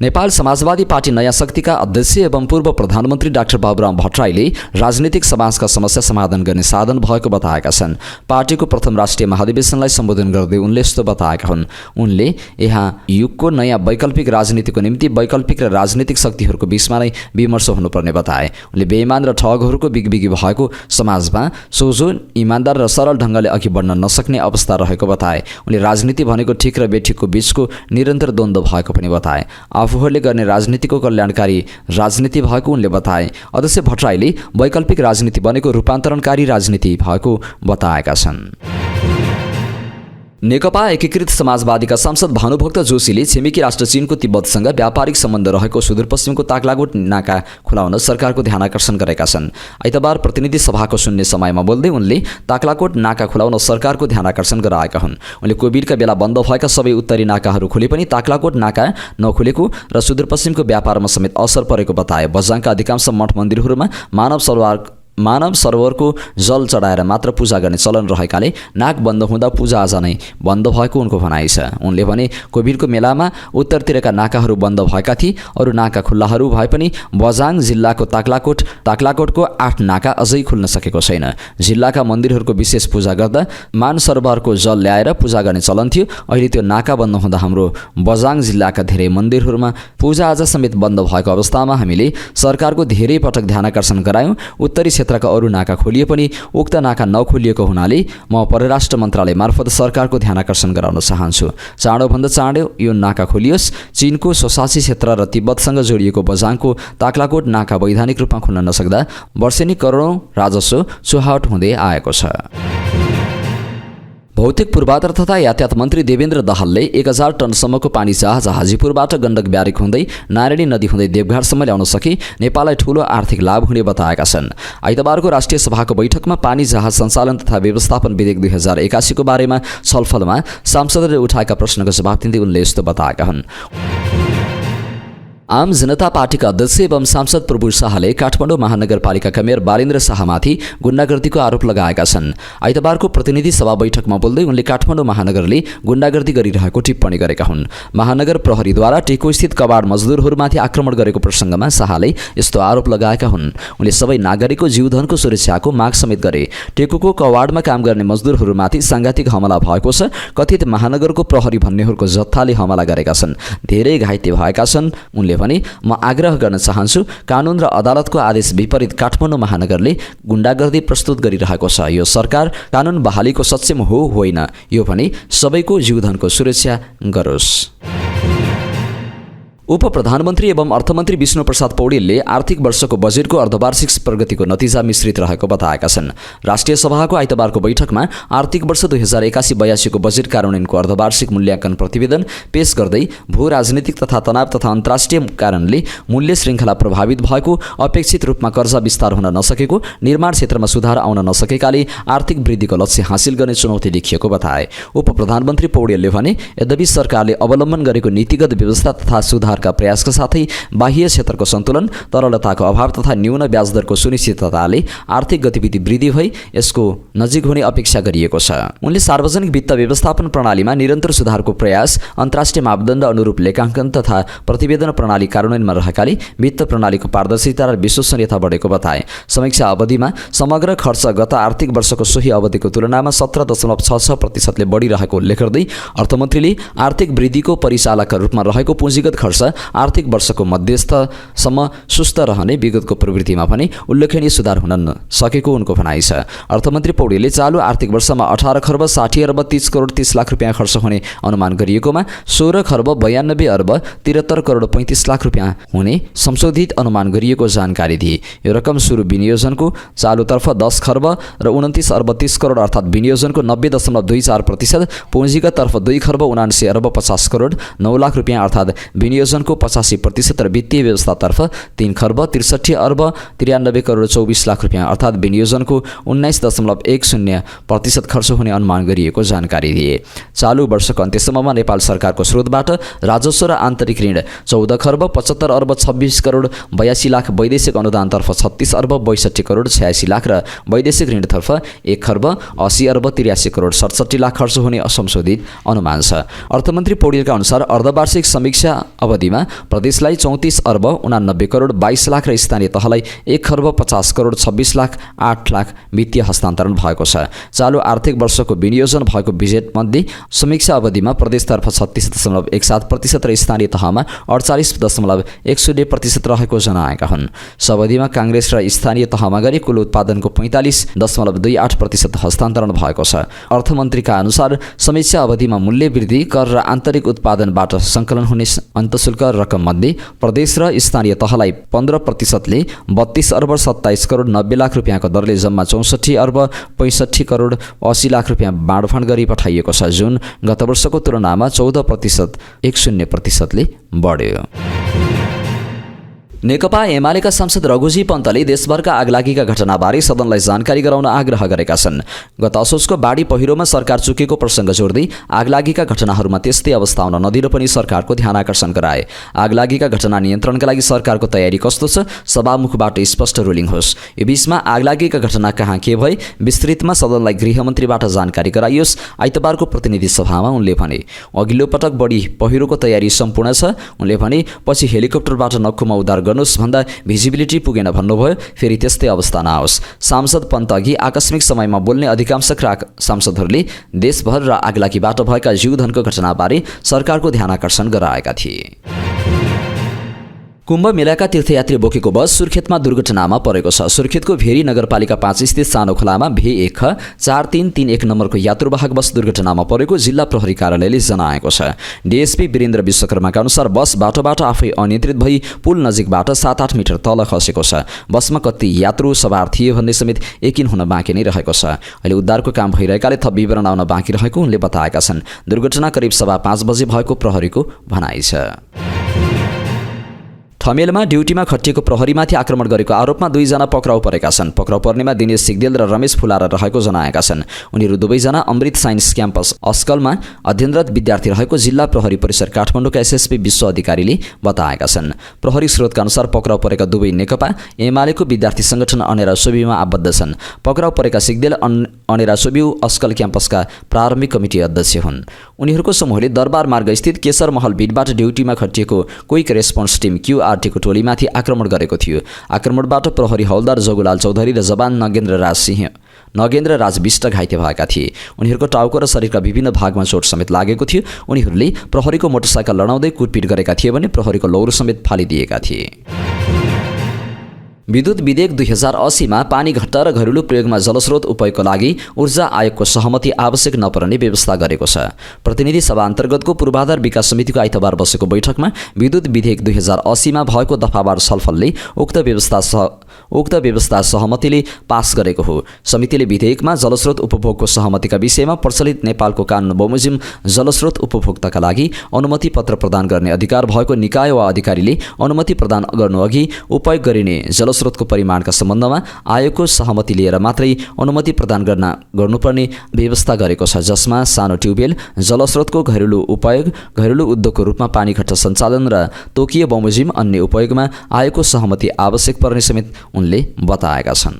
नेपाल समाजवादी पार्टी नयाँ शक्तिका अध्यक्ष एवं पूर्व प्रधानमन्त्री डाक्टर बाबुराम भट्टराईले राजनीतिक समाजका समस्या समाधान गर्ने साधन भएको बताएका छन्। पार्टीको प्रथम राष्ट्रिय महाधिवेशनलाई सम्बोधन गर्दै उनले यस्तो बताएका हुन्। उनले यहाँ युगको नयाँ वैकल्पिक राजनीतिको निम्ति वैकल्पिक र राजनीतिक शक्तिहरूको बीचमा नै विमर्श हुनुपर्ने बताए। उनले बेइमान र ठगहरूको बिगबिगी भएको समाजमा सोझो इमान्दार र सरल ढङ्गले अघि बढ्न नसक्ने अवस्था रहेको बताए। उनले राजनीति भनेको ठिक र बेठिकको बीचको निरन्तर द्वन्द्व भएको पनि बताए। आफूहरूले गर्ने राजनीतिको कल्याणकारी राजनीति भएको उनले बताए। अध्यक्ष भट्टराईले वैकल्पिक राजनीति बनेको रूपान्तरणकारी राजनीति भएको बताएका छन्। नेकपा एकीकृत समाजवादीका सांसद भानुभक्त जोशीले छिमेकी राष्ट्र चीनको तिब्बतसँग व्यापारिक सम्बन्ध रहेको सुदूरपश्चिमको ताक्लाकोट नाका खुलाउन सरकारको ध्यानाकर्षण गरेका छन्। आइतबार प्रतिनिधि सभाको शून्य समयमा बोल्दै उनले ताक्लाकोट नाका खुलाउन सरकारको ध्यानाकर्षण गराएका हुन्। उनले कोभिडका बेला बन्द भएका सबै उत्तरी नाकाहरू खुले पनि ताक्लाकोट नाका नखुलेको र सुदूरपश्चिमको व्यापारमा समेत असर परेको बताए। बझाङका अधिकांश मठ मन्दिरहरूमा मानव सरोवरको जल चढाएर मात्र पूजा गर्ने चलन रहेकाले नाक बन्द हुँदा पूजाआजा नै बन्द भएको उनको भनाइ छ। उनले भने कोभिडको मेलामा उत्तरतिरका नाकाहरू बन्द भएका थिए, अरू नाका खुल्लाहरू भए पनि बझाङ जिल्लाको ताक्लाकोटको 8 नाका अझै खुल्न सकेको छैन। जिल्लाका मन्दिरहरूको विशेष पूजा गर्दा मान सरोवरको जल ल्याएर पूजा गर्ने चलन थियो। अहिले त्यो नाका बन्द हुँदा हाम्रो बझाङ जिल्लाका धेरै मन्दिरहरूमा पूजाआजा समेत बन्द भएको अवस्थामा हामीले सरकारको धेरै पटक ध्यानाकर्षण गरायौँ। उत्तरी क्षेत्रका अरू नाका खोलिए पनि उक्त नाका नखोलिएको हुनाले म परराष्ट्र मन्त्रालय मार्फत सरकारको ध्यानाकर्षण गराउन चाहन्छु। चाँडोभन्दा चाँडो यो नाका खोलियोस्। चीनको सोसासी क्षेत्र र तिब्बतसँग जोडिएको बझाङको ताक्लाकोट नाका वैधानिक रूपमा खुल्न नसक्दा वर्षेनी करोडौँ राजस्व चुहावट हुँदै आएको छ। भौतिक पूर्वाधार तथा यातायात मन्त्री देवेन्द्र दाहालले 1000 टनसम्मको पानी जहाज हाजीपुरबाट गण्डक ब्यारेक हुँदै नारायणी नदी हुँदै देवघाटसम्म ल्याउन सके नेपाललाई ठूलो आर्थिक लाभ हुने बताएका छन्। आइतबारको राष्ट्रिय सभाको बैठकमा पानी जहाज सञ्चालन तथा व्यवस्थापन विधेयक 2081 को बारेमा छलफलमा सांसदले उठाएका प्रश्नको जवाफ दिँदै उनले यस्तो बताएका हुन्। आम जनता पार्टीका अध्यक्ष एवं सांसद प्रभु शाहले काठमाडौँ महानगरपालिकाका मेयर बालेन्द्र शाहमाथि गुण्डागर्दीको आरोप लगाएका छन्। आइतबारको प्रतिनिधि सभा बैठकमा बोल्दै उनले काठमाडौँ महानगरले गुण्डागर्दी गरिरहेको टिप्पणी गरेका हुन्। महानगर प्रहरीद्वारा टेकोस्थित कबाड मजदुरहरूमाथि आक्रमण गरेको प्रसङ्गमा शाहले यस्तो आरोप लगाएका हुन्। उनले सबै नागरिकको जीवधनको सुरक्षाको माग समेत गरे। टेकोको कबाडमा काम गर्ने मजदुरहरूमाथि सांघातिक हमला भएको छ। कथित महानगरको प्रहरी भन्नेहरूको जत्थाले हमला गरेका छन्। धेरै घाइते भएका छन्। उनले भने म आग्रह गर्न चाहन्छु, कानुन र अदालतको आदेश विपरीत काठमाडौँ महानगरले गुण्डागर्दी प्रस्तुत गरिरहेको छ। यो सरकार कानुन बहालीको सक्षम हो होइन, यो भने सबैको जीवधनको सुरक्षा गरोस्। उप प्रधानमन्त्री एवं अर्थमन्त्री विष्णु प्रसाद पौडेलले आर्थिक वर्षको बजेटको अर्धवार्षिक प्रगतिको नतिजा मिश्रित रहेको बताएका छन्। राष्ट्रिय सभाको आइतबारको बैठकमा आर्थिक वर्ष 2081-82 को बजेट कार्यान्वयनको अर्धवार्षिक मूल्याङ्कन प्रतिवेदन पेश गर्दै भू राजनीतिक तथा तनाव तथा अन्तर्राष्ट्रिय कारणले मूल्य श्रृङ्खला प्रभावित भएको, अपेक्षित रूपमा कर्जा विस्तार हुन नसकेको, निर्माण क्षेत्रमा सुधार आउन नसकेकाले आर्थिक वृद्धिको लक्ष्य हासिल गर्ने चुनौती देखिएको बताए। उप प्रधानमन्त्री पौडेलले भने यद्यपि सरकारले अवलम्बन गरेको नीतिगत व्यवस्था तथा सुधार का प्रयासका साथै बाह्य क्षेत्रको सन्तुलन, तरलताको अभाव तथा न्यून ब्याजदरको सुनिश्चितताले आर्थिक गतिविधि वृद्धि भई यसको नजिक हुने अपेक्षा गरिएको छ। उनले सार्वजनिक वित्त व्यवस्थापन प्रणालीमा निरन्तर सुधारको प्रयास, अन्तर्राष्ट्रिय मापदण्ड अनुरूप लेखाङ्कन तथा प्रतिवेदन प्रणाली कार्यान्वयनमा रहेकाले वित्त प्रणालीको पारदर्शिता र विश्वसनीयता बढेको बताए। समीक्षा अवधिमा समग्र खर्च गत आर्थिक वर्षको सोही अवधिको तुलनामा 17.66% बढिरहेको उल्लेख गर्दै अर्थमन्त्रीले आर्थिक वृद्धिको परिचालकका रूपमा रहेको पुँजीगत खर्च आर्थिक वर्षको मध्यस्थसम्म सुस्त रहने, विगतको प्रवृत्तिमा पनि उल्लेखनीय सुधार हुन सकेको उनको भनाइ छ। अर्थमन्त्री पौडेलले चालु आर्थिक वर्षमा 18 खर्ब 60 अर्ब 30 करोड 30 लाख रुपियाँ खर्च हुने अनुमान गरिएकोमा 16 खर्ब 92 अर्ब 73 करोड 35 लाख रुपियाँ हुने संशोधित अनुमान गरिएको जानकारी दिए। यो रकम सुरु विनियोजनको चालुतर्फ 10 खर्ब र 29 अर्ब 30 करोड अर्थात् विनियोजनको 90.24%, पुँजीगत तर्फ 2 खर्ब 79 अर्ब 50 करोड 9 लाख रुपियाँ अर्थात् विनियोजनको 85% र वित्तीय व्यवस्थातर्फ 3 खर्ब 63 अर्ब 93 करोड 24 लाख रुपियाँ अर्थात् विनियोजनको 19.10% खर्च हुने अनुमान गरिएको जानकारी दिए। चालु वर्षको अन्त्यसम्ममा नेपाल सरकारको स्रोतबाट राजस्व र आन्तरिक ऋण 14 खर्ब 75 अर्ब 26 करोड 82 लाख, वैदेशिक अनुदानतर्फ 36 अर्ब 62 करोड 86 लाख र वैदेशिक ऋणतर्फ 1 खर्ब 80 अर्ब 83 करोड 67 लाख खर्च हुने संशोधित अनुमान छ। अर्थमन्त्री पौडेलका अनुसार अर्धवार्षिक समीक्षा अवधिमा प्रदेशलाई 34 अर्ब 89 करोड 22 लाख र स्थानीय तहलाई 1 खर्ब 50 करोड 26 लाख 8 लाख वित्तीय हस्तान्तरण भएको छ। चालु आर्थिक वर्षको विनियोजन भएको बजेटमध्ये समीक्षा अवधिमा प्रदेशतर्फ 36.17% र स्थानीय तहमा 48.10% रहेको जनाएका हुन्। अवधिमा काङ्ग्रेस र स्थानीय तहमा गरी कुल उत्पादनको 45.28% हस्तान्तरण भएको छ। अर्थमन्त्रीका अनुसार समीक्षा अवधिमा मूल्य वृद्धि, कर र आन्तरिक उत्पादनबाट सङ्कलन हुने अन्तःशुल्क रकम मध्ये प्रदेश र स्थानीय तहलाई 15%ले 32 अर्ब 27 करोड 90 लाख रुपियाँको दरले जम्मा 64 अर्ब 65 करोड 80 लाख रुपियाँ बाँडफाँड गरी पठाइएको छ, जुन गत वर्षको तुलनामा 14.10% ले बढ्यो। नेकपा एमालेका सांसद रघुजी पन्तले देशभरका आगलागीका घटनाबारे सदनलाई जानकारी गराउन आग्रह गरेका छन्। गत असोजको बाढी पहिरोमा सरकार चुकेको प्रसङ्ग जोड्दै आगलागीका घटनाहरूमा त्यस्तै अवस्था आउन नदिन पनि सरकारको ध्यान आकर्षण गराए। आगलागीका घटना नियन्त्रणका लागि सरकारको तयारी कस्तो छ, सभामुखबाट स्पष्ट रुलिङ होस्। यो बीचमा आगलागीका घटना कहाँ के भए विस्तृतमा सदनलाई गृहमन्त्रीबाट जानकारी गराइयोस्। आइतबारको प्रतिनिधि सभामा उनले भने अघिल्लो पटक बढी पहिरोको तयारी सम्पूर्ण छ। उनले भने पछि हेलिकप्टरबाट नक्कुमा उद्धार गर्नुहोस् भन्दा भिजिबिलिटी पुगेन भन्नुभयो। फेरि त्यस्तै अवस्था नआओस्। सांसद पन्त अघि आकस्मिक समयमा बोल्ने अधिकांश सांसदहरूले देशभर र आगलागीबाट भएका जीवधनको घटनाबारे सरकारको ध्यान आकर्षण गराएका थिए। कुम्भ मेलाका तीर्थयात्री बोकेको बस सुर्खेतमा दुर्घटनामा परेको छ। सुर्खेतको भेरी नगरपालिका 5 स्थित सानो खोलामा V1 4331 नम्बरको यात्रुवाहक बस दुर्घटनामा परेको जिल्ला प्रहरी कार्यालयले जनाएको छ। डीएसपी वीरेन्द्र विश्वकर्माका अनुसार बस बाटोबाट आफै अनियन्त्रित भई पुल नजिकबाट 7-8 मिटर तल खसेको छ। बसमा कति यात्रु सवार थिए भन्ने समेत यकिन हुन बाँकी नै रहेको छ। अहिले उद्धारको काम भइरहेकाले थप विवरण आउन बाँकी रहेको उनले बताएका छन्। दुर्घटना करिब 5:15 बजे भएको प्रहरीको भनाइ छ। ठमेलमा ड्युटीमा खटिएको प्रहरीमाथि आक्रमण गरेको आरोपमा 2 जना पक्राउ परेका छन्। पक्राउ पर्नेमा दिनेश सिग्देल र रमेश फुलारा रहेको जनाएका छन्। उनीहरू दुवैजना अमृत साइन्स क्याम्पस अस्कलमा अध्ययनरत विद्यार्थी रहेको जिल्ला प्रहरी परिसर काठमाडौँका एसएसपी विश्व अधिकारीले बताएका छन्। प्रहरी स्रोतका अनुसार पक्राउ परेका दुवै नेकपा एमालेको विद्यार्थी संगठन अनेरा सोबिउमा आबद्ध छन्। पक्राउ परेका सिग्देल अनेरा सोबिउ अस्कल क्याम्पसका प्रारम्भिक कमिटी अध्यक्ष हुन्। उनीहरूको समूहले दरबार मार्ग स्थित केशर महल बिटबाट ड्युटीमा खटिएको क्विक रेस्पोन्स टिम क्युआरटीको टोलीमाथि आक्रमण गरेको थियो। आक्रमणबाट प्रहरी हौलदार जगुलाल चौधरी र जवान नगेन्द्र राज विष्ट घाइते भएका थिए। उनीहरूको टाउको र शरीरका विभिन्न भागमा चोट समेत लागेको थियो। उनीहरूले प्रहरीको मोटरसाइकल लडाउँदै कुटपिट गरेका थिए भने प्रहरीको लौरो समेत फालिदिएका थिए। विद्युत विधेयक 2080 मा पानी घट्टा र घरेलु प्रयोगमा जलस्रोत उपयोगको लागि ऊर्जा आयोगको सहमति आवश्यक नपर्ने व्यवस्था गरेको छ। प्रतिनिधि सभा अन्तर्गतको पूर्वाधार विकास समितिको आइतबार बसेको बैठकमा विद्युत विधेयक 2080 मा भएको दफावार छलफलले उक्त व्यवस्था सहमतिले पास गरेको हो। समितिले विधेयकमा जलस्रोत उपभोगको सहमतिका विषयमा प्रचलित नेपालको कानुन बमोजिम जलस्रोत उपभोक्ताका लागि अनुमति पत्र प्रदान गर्ने अधिकार भएको निकाय वा अधिकारीले अनुमति प्रदान गर्नुअघि उपयोग गरिने जलस्रोतको परिमाणका सम्बन्धमा आयोगको सहमति लिएर मात्रै अनुमति प्रदान गर्नुपर्ने व्यवस्था गरेको छ, जसमा सानो ट्युबवेल, जलस्रोतको घरेलु उपयोग, घरेलु उद्योगको रूपमा पानी घट्टा सञ्चालन र तोकीय बमोजिम अन्य उपयोगमा आयोगको सहमति आवश्यक पर्ने समेत उनले बताएका छन्।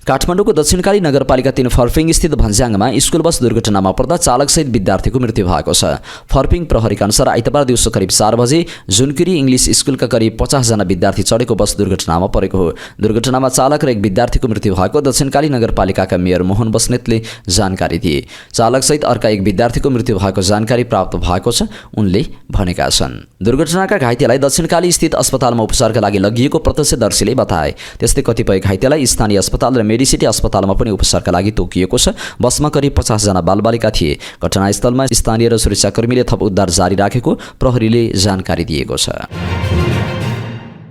काठमाडौँको दक्षिणकाली नगरपालिका 3 फर्पिङ स्थित भन्ज्याङमा स्कुल बस दुर्घटनामा पर्दा चालकसहित विद्यार्थीको मृत्यु भएको छ। फर्पिङ प्रहरीका अनुसार आइतबार दिउँसो करिब 4 बजे जुनकिरी इङ्ग्लिस स्कुलका करिब 50 जना विद्यार्थी चढेको बस दुर्घटनामा परेको हो। दुर्घटनामा चालक र एक विद्यार्थीको मृत्यु भएको दक्षिणकाली नगरपालिकाका मेयर मोहन बस्नेतले जानकारी दिए। चालकसहित अर्का एक विद्यार्थीको मृत्यु भएको जानकारी प्राप्त भएको छ, उनले भनेका छन्। दुर्घटनाका घाइतेलाई दक्षिणकाली स्थित अस्पतालमा उपचारका लागि लगिएको प्रत्यक्षदर्शीले बताए। त्यस्तै कतिपय घाइतेलाई स्थानीय अस्पताल र मेडिसिटी अस्पतालमा पनि उपचारका लागि तोकिएको छ। बसमा करिब 50 जना बालबालिका थिए। घटनास्थलमा स्थानीय र सुरक्षाकर्मीले थप उद्धार जारी राखेको प्रहरीले जानकारी दिएको छ।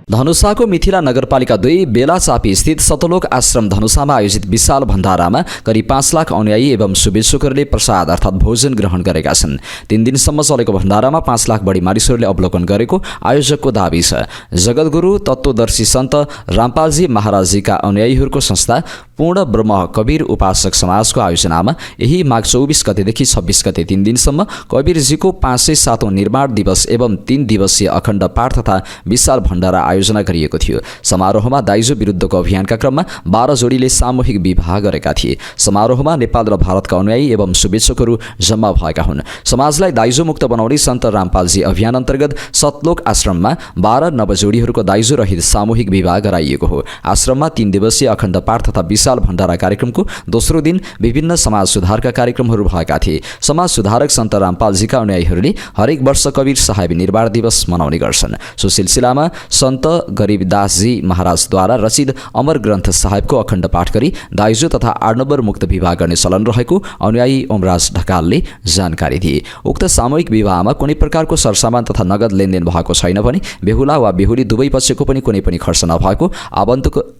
धनुषाको मिथिला नगरपालिका 2 बेलाचापी स्थित सतलोक आश्रम धनुषामा आयोजित विशाल भण्डारामा करिब 5 लाख अनुयायी एवं शुभेच्छुकहरूले प्रसाद अर्थात् भोजन ग्रहण गरेका छन्। 3 दिनसम्म चलेको भण्डारामा 5 लाख बढी मानिसहरूले अवलोकन गरेको आयोजकको दाबी छ। जगतगुरु तत्त्वदर्शी सन्त रामपालजी महाराजजीका अनुयायीहरूको संस्था पूर्ण ब्रह्म कबीर उपासक समाजको आयोजनामा यही माघ 24 गतेदेखि 26 गते 3 दिनसम्म कबीरजीको 507औं निर्माण दिवस एवं 3 दिवसीय अखण्ड पाठ तथा विशाल भण्डारा आयोजना गरिएको थियो। समारोहमा दाइजो विरुद्धको अभियानका क्रममा 12 जोडीले सामूहिक विवाह गरेका थिए। समारोहमा नेपाल र भारतका अनुयायी एवं शुभेच्छुकहरू जम्मा भएका हुन्। समाजलाई दाइजो मुक्त बनाउने सन्त रामपालजी अभियान अन्तर्गत सतलोक आश्रममा 12 नवजोडीहरूको दाइजो रहित सामूहिक विवाह गराइएको हो। आश्रममा 3 दिवसीय अखण्ड पाठ तथा विशाल भण्डारा कार्यक्रमको दोस्रो दिन विभिन्न समाज सुधारका कार्यक्रमहरू भएका थिए। समाज सुधारक सन्त रामपालजीका अनुयायीहरूले हरेक वर्ष कबीर साहेब निर्वाण दिवस मनाउने गर्छन्। सो सिलसिलामा सन्त गरीबदासजी महाराजद्वारा रचित अमर ग्रन्थ साहेबको अखण्ड पाठ गरी दाइजो तथा आडम्बर मुक्त विवाह गर्ने चलन रहेको अनुयायी ओमराज ढकालले जानकारी दिए। उक्त सामूहिक विवाहमा कुनै प्रकारको सरसामान तथा नगद लेनदेन भएको छैन भने बेहुला वा बेहुली दुवै पक्षको पनि कुनै पनि खर्च नभएको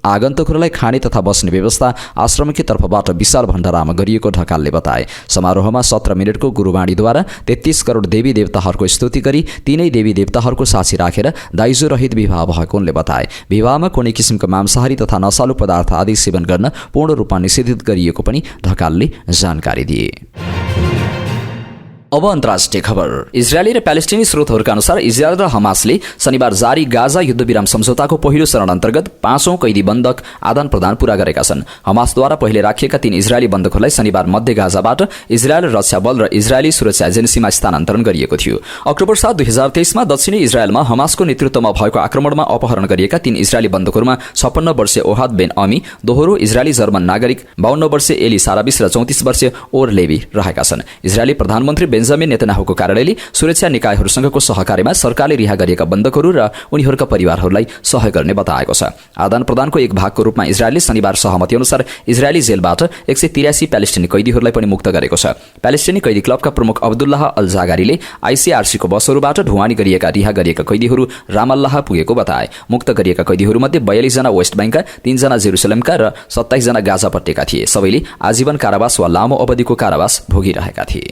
आगन्तुकहरूलाई खाने तथा बस्ने व्यवस्था आश्रमकी तर्फबाट विशाल भण्डारामा गरिएको ढकालले बताए। समारोहमा 17 मिनटको गुरुवाणीद्वारा 33 करोड देवी देवताहरूको स्तुति गरी तीनै देवी देवताहरूको साक्षी राखेर दाइजो रहित विवाह भएको उनले बताए। विवाहमा कुनै किसिमको मांसाहारी तथा नशालु पदार्थ आदि सेवन गर्न पूर्ण रूपमा निषेधित गरिएको पनि ढकालले जानकारी दिए। अब अन्तर्राष्ट्रिय खबर। इजरायली र प्यालेस्टिनी स्रोतहरूका अनुसार इजरायल र हमासले शनिबार जारी गाजा युद्धविराम सम्झौताको पहिलो चरण अन्तर्गत 5औं कैदी बन्धक आदान प्रदान पूरा गरेका छन्। हमासद्वारा पहिले राखिएका 3 इजरायली बन्धकहरूलाई शनिबार मध्य गाजाबाट इजरायल रक्षा बल र इजरायली सुरक्षा एजेन्सीमा स्थानान्तरण गरिएको थियो। अक्टोबर 7, 2023 मा दक्षिणी इजरायलमा हमासको नेतृत्वमा भएको आक्रमणमा अपहरण गरिएका 3 इजरायली बन्धकहरूमा 56 वर्षीय ओहाद बेन अमी, दोहोरो इजरायली जर्मन नागरिक 52 वर्षीय एली साराबिस र 34 वर्षीय ओर लेवी रहेका छन्। इजरायली प्रधानमन्त्री बेन्जामिन नेतन्याहुको कार्यालयले सुरक्षा निकायहरूसँगको सहकार्यमा सरकारले रिहा गरिएका बन्धकहरू र उनीहरूका परिवारहरूलाई सहयोग गर्ने बताएको छ। आदान प्रदानको एक भागको रूपमा इजरायलले शनिबार सहमति अनुसार इजरायली जेलबाट 183 प्यालेस्टिनी कैदीहरूलाई पनि मुक्त गरेको छ। प्यालेस्टिनी कैदी क्लबका प्रमुख अब्दुल्लाह अल जागारीले आइसिआरसीको बसहरूबाट ढुवानी गरिएका रिहा गरिएका कैदीहरू रामल्लाह पुगेको बताए। मुक्त गरिएका कैदीहरूमध्ये 42 जना वेस्ट बैंकका, 3 जना जेरुसलेमका र 27 जना गाजापट्टीका थिए। सबैले आजीवन कारावास वा लामो अवधिको कारावास भोगिरहेका थिए।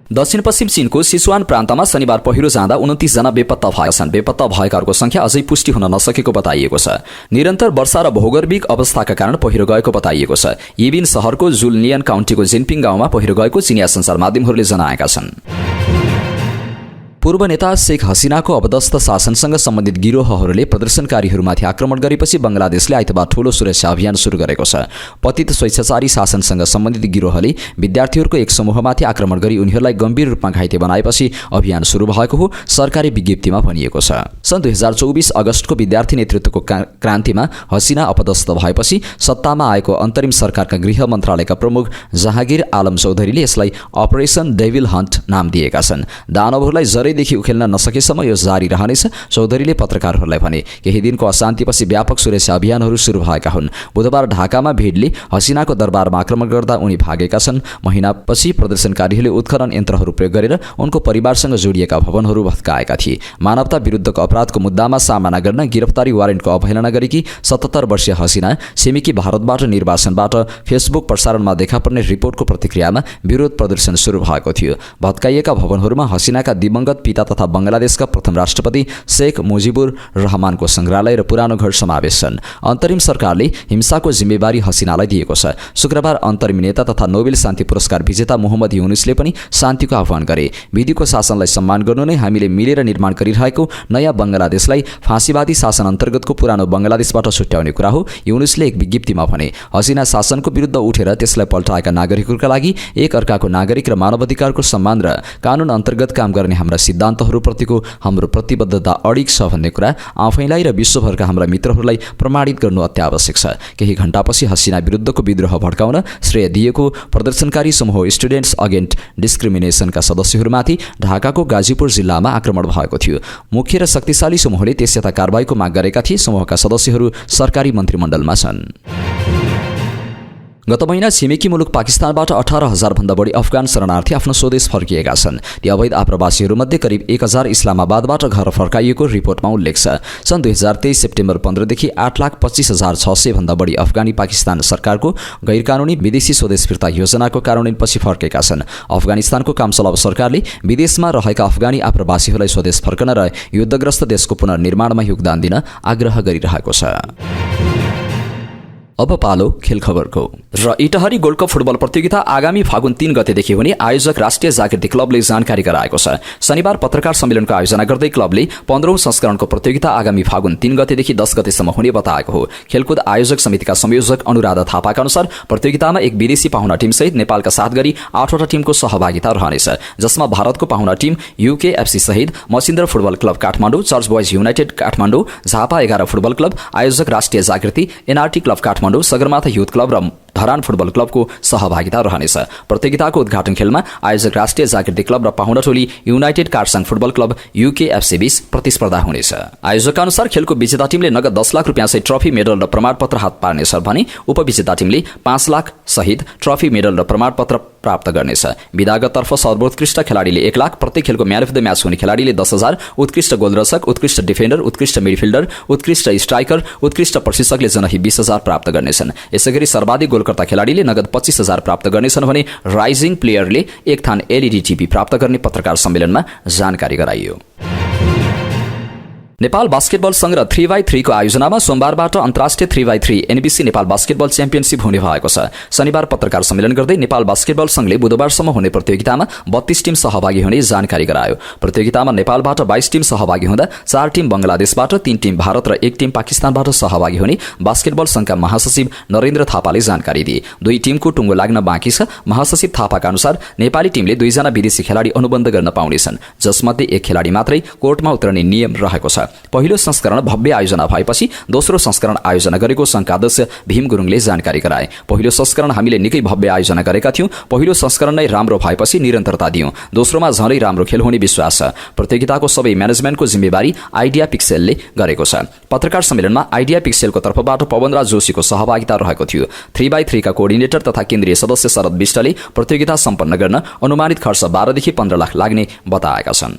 दक्षिणपश्चिम चीनको सिचुआन प्रान्तमा शनिबार पहिरो जाँदा 29 जना बेपत्ता भएका छन्। बेपत्ता भएकाहरूको संख्या अझै पुष्टि हुन नसकेको बताइएको छ। निरन्तर वर्षा र भौगोलिक अवस्थाका कारण पहिरो गएको बताइएको छ। यिबिन शहरको जुलनियन काउन्टीको जिनपिङ गाउँमा पहिरो गएको चिनिया सञ्चार माध्यमहरूले जनाएका छन्। पूर्व नेता शेख हसिनाको अबदस्त शासनसँग सम्बन्धित गिरोहहरूले प्रदर्शनकारीहरूमाथि आक्रमण गरेपछि बङ्गलादेशले आइतबार ठूलो सुरक्षा अभियान सुरु गरेको छ। पतित स्वेच्छाचारी शासनसँग सम्बन्धित गिरोहले विद्यार्थीहरूको एक समूहमाथि आक्रमण गरी उनीहरूलाई गम्भीर रूपमा घाइते बनाएपछि अभियान सुरु भएको हो सरकारी विज्ञप्तिमा भनिएको छ। सन् 2024 अगस्तको विद्यार्थी नेतृत्वको क्रान्तिमा हसिना अपदस्थ भएपछि सत्तामा आएको अन्तरिम सरकारका गृह मन्त्रालयका प्रमुख जहाँगीर आलम चौधरीले यसलाई अपरेसन डेभिल हन्ट नाम दिएका छन्। दानवहरूलाई जरैदेखि उखेल्न नसकेसम्म यो जारी रहनेछ, चौधरीले पत्रकारहरूलाई भने। केही दिनको अशान्तिपछि व्यापक सुरक्षा अभियानहरू सुरु भएका हुन्। बुधबार ढाकामा भिडले हसिनाको दरबारमा आक्रमण गर्दा उनी भागेका छन्। महिनापछि प्रदर्शनकारीहरूले उत्खनन यन्त्रहरू प्रयोग गरेर उनको परिवारसँग जोडिएका भवनहरू भत्काएका थिए। मानवता विरुद्धको अपराधको मुद्दामा सामना गर्न गिरफ्तारी वारेन्टको अवहेलना गरेकी 77 वर्षीय हसिना छिमेकी भारतबाट निर्वाचनबाट फेसबुक प्रसारणमा देखा पर्ने रिपोर्टको प्रतिक्रियामा विरोध प्रदर्शन सुरु भएको थियो। भत्काइएका भवनहरूमा हसिनाका दिवंगत पिता तथा बङ्गलादेशका प्रथम राष्ट्रपति शेख मुजिबुर रहमानको संग्रहालय र पुरानो घर समावेश छन्। अन्तरिम सरकारले हिंसाको जिम्मेवारी हसिनालाई दिएको छ। शुक्रबार अन्तरिम नेता तथा नोबेल शान्ति पुरस्कार विजेता मोहम्मद युनुसले पनि शान्तिको आह्वान गरे। विधिको शासनलाई सम्मान गर्नु नै हामीले मिलेर निर्माण गरिरहेको नयाँ बङ्गलादेशलाई फाँसीवादी शासन अन्तर्गतको पुरानो बङ्गलादेशबाट छुट्याउने कुरा हो, युनुसले एक विज्ञप्तिमा भने। हसिना शासनको विरुद्ध उठेर त्यसलाई पल्टाएका नागरिकहरूका लागि एक अर्काको नागरिक र मानवाधिकारको सम्मान र कानुन अन्तर्गत काम गर्ने हाम्रा सिद्धान्तहरूप्रतिको हाम्रो प्रतिबद्धता अडिग छ भन्ने कुरा आफैलाई र विश्वभरका हाम्रा मित्रहरूलाई प्रमाणित गर्नु अत्यावश्यक छ। केही घण्टापछि हसिना विरुद्धको विद्रोह भड्काउन श्रेय दिएको प्रदर्शनकारी समूह स्टुडेन्ट्स अगेन्स्ट डिस्क्रिमिनेसनका सदस्यहरूमाथि ढाकाको गाजीपुर जिल्लामा आक्रमण भएको थियो। मुख्य र शक्तिशाली समूहले त्यसयता कारबाहीको माग गरेका थिए। समूहका सदस्यहरू सरकारी मन्त्रीमण्डलमा छन्। गत महिना छिमेकी मुलुक पाकिस्तानबाट 18,000 भन्दा बढी अफगान शरणार्थी आफ्नो स्वदेश फर्किएका छन्। ती अवैध आप्रवासीहरूमध्ये करिब 1,000 इस्लामाबादबाट घर फर्काइएको रिपोर्टमा उल्लेख छ। सन् 2023 सेप्टेम्बर 15 देखि 8,25,600 भन्दा बढी अफगानी पाकिस्तान सरकारको गैरकानूनी विदेशी स्वदेश फिर्ता योजनाको कार्यान्वयनपछि फर्केका छन्। अफगानिस्तानको कामचलाउ सरकारले विदेशमा रहेका अफगानी आप्रवासीहरूलाई स्वदेश फर्कन र युद्धग्रस्त देशको पुनर्निर्माणमा योगदान दिन आग्रह गरिरहेको छ। अब पालो खेल खबरको। र इटहरी गोल्ड कप फुटबल प्रतियोगिता आगामी फागुन 3 गतेदेखि हुने आयोजक राष्ट्रिय जागृति क्लबले जानकारी गराएको छ। शनिबार पत्रकार सम्मेलनको आयोजना गर्दै क्लबले 15औं संस्करणको प्रतियोगिता आगामी फागुन 3 गतेदेखि 10 गतेसम्म हुने बताएको हो। खेलकुद आयोजक समितिका संयोजक अनुराधा थापाका अनुसार प्रतियोगितामा एक विदेशी पाहुना टिमसहित नेपालका 7 गरी 8वटा टिमको सहभागिता रहनेछ, जसमा भारतको पाहुना टिम UKFC सहित Machhindra football club Kathmandu, church boys United Kathmandu, Jhapa 11 football club, आयोजक राष्ट्रिय जागृति, NRT club Kathmandu, Sagarmatha youth club र धरान फुटबल क्लबको सहभागिता रहनेछ। प्रतियोगिताको उद्घाटन खेलमा आयोजक राष्ट्रिय जागृति क्लब र पाहुना टोली युनाइटेड कारसङ फुटबल क्लब UKFC बीच प्रतिस्पर्धा हुनेछ। आयोजकका अनुसार खेलको विजेता टिमले नगद 10 लाख रुपियाँ सहित ट्रफी, मेडल र प्रमाणपत्र हात पार्नेछ भने उपविजेता टिमले 5 लाख सहित ट्रफी, मेडल र प्रमाणपत्र प्राप्त गर्नेछ। विधागततर्फ सर्वोत्कृष्ट खेलाडीले 1 लाख, प्रत्येक खेलको म्यान अफ द म्याच हुने खेलाडीले 10,000, उत्कृष्ट गोलरक्षक, उत्कृष्ट डिफेन्डर, उत्कृष्ट मिडफिल्डर, उत्कृष्ट स्ट्राइकर, उत्कृष्ट प्रशिक्षकले जनही 20,000 प्राप्त गर्नेछन्। यसैगरी सर्वाधिक गोलकर्ता खेलाडीले नगद 25,000 प्राप्त गर्नेछन् भने राइजिङ प्लेयरले 1 थान LED टिभी प्राप्त गर्ने पत्रकार सम्मेलनमा जानकारी गराइयो। नेपाल बास्केटबल संघ र 3x3 को आयोजनामा सोमबारबाट अन्तर्राष्ट्रिय 3x3 NBC Nepal basketball championship हुने भएको छ। शनिबार पत्रकार सम्मेलन गर्दै नेपाल बास्केटबल संघले बुधबारसम्म हुने प्रतियोगितामा 32 टिम सहभागी हुने जानकारी गरायो। प्रतियोगितामा नेपालबाट 22 टिम सहभागी हुँदा 4 टिम बङ्गलादेशबाट, 3 टिम भारत र 1 टिम पाकिस्तानबाट सहभागी हुने बास्केटबल संघका महासचिव नरेन्द्र थापाले जानकारी दिए। 2 टिमको टुङ्गो लाग्न बाँकी छ। महासचिव थापाका अनुसार नेपाली टिमले 2 जना विदेशी खेलाडी अनुबन्ध गर्न पाउनेछन्, जसमध्ये 1 खेलाडी मात्रै कोर्टमा उत्रने नियम रहेको छ। पहिलो संस्करण भव्य आयोजना भएपछि दोस्रो संस्करण आयोजना गरेको संघका अध्यक्ष भीम गुरुङले जानकारी गराए। पहिलो संस्करण हामीले निकै भव्य आयोजना गरेका थियौं। पहिलो संस्करण नै राम्रो भएपछि निरन्तरता दियौं। दोस्रोमा झनै राम्रो खेल हुने विश्वास छ। प्रतियोगिताको सबै म्यानेजमेन्टको जिम्मेवारी आइडिया पिक्सेलले गरेको छ। पत्रकार सम्मेलनमा आइडिया पिक्सेलको तर्फबाट पवनराज जोशीको सहभागिता रहेको थियो। 3x3 का कोअर्डिनेटर तथा केन्द्रीय सदस्य शरद विष्टले प्रतियोगिता सम्पन्न गर्न अनुमानित खर्च 12 देखि 15 लाख लाग्ने बताएका छन्।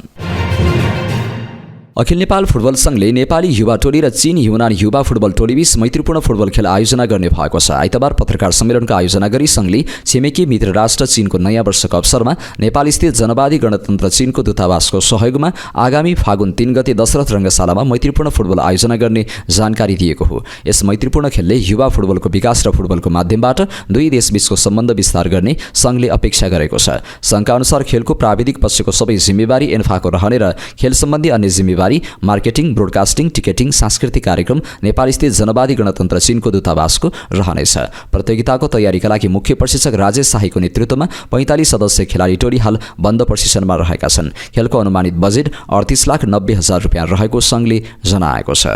अखिल नेपाल फुटबल संघले नेपाली युवा टोली र चीन युनान युवा फुटबल टोलीबीच मैत्रीपूर्ण फुटबल खेल आयोजना गर्ने भएको छ। आइतबार पत्रकार सम्मेलनको आयोजना गरी संघले छिमेकी मित्र राष्ट्र चीनको नयाँ वर्षको अवसरमा नेपालस्थित जनवादी गणतन्त्र चीनको दूतावासको सहयोगमा आगामी फागुन 3 गते दशरथ रङ्गशालामा मैत्रीपूर्ण फुटबल आयोजना गर्ने जानकारी दिएको हो। यस मैत्रीपूर्ण खेलले युवा फुटबलको विकास र फुटबलको माध्यमबाट दुई देशबीचको सम्बन्ध विस्तार गर्ने संघले अपेक्षा गरेको छ। संघका अनुसार खेलको प्राविधिक पक्षको सबै जिम्मेवारी एन्फाको रहने र खेल सम्बन्धी अन्य जिम्मेवारी मार्केटिङ, ब्रोडकास्टिङ, टिकेटिङ, सांस्कृतिक कार्यक्रम नेपालस्थित जनवादी गणतन्त्र चीनको दूतावासको रहनेछ। प्रतियोगिताको तयारीका लागि मुख्य प्रशिक्षक राजेश शाहीको नेतृत्वमा 45 सदस्य खेलाडी टोली हाल बन्द प्रशिक्षणमा रहेका छन्। खेलको अनुमानित बजेट 38,90,000 रुपियाँ रहेको संघले जनाएको छ।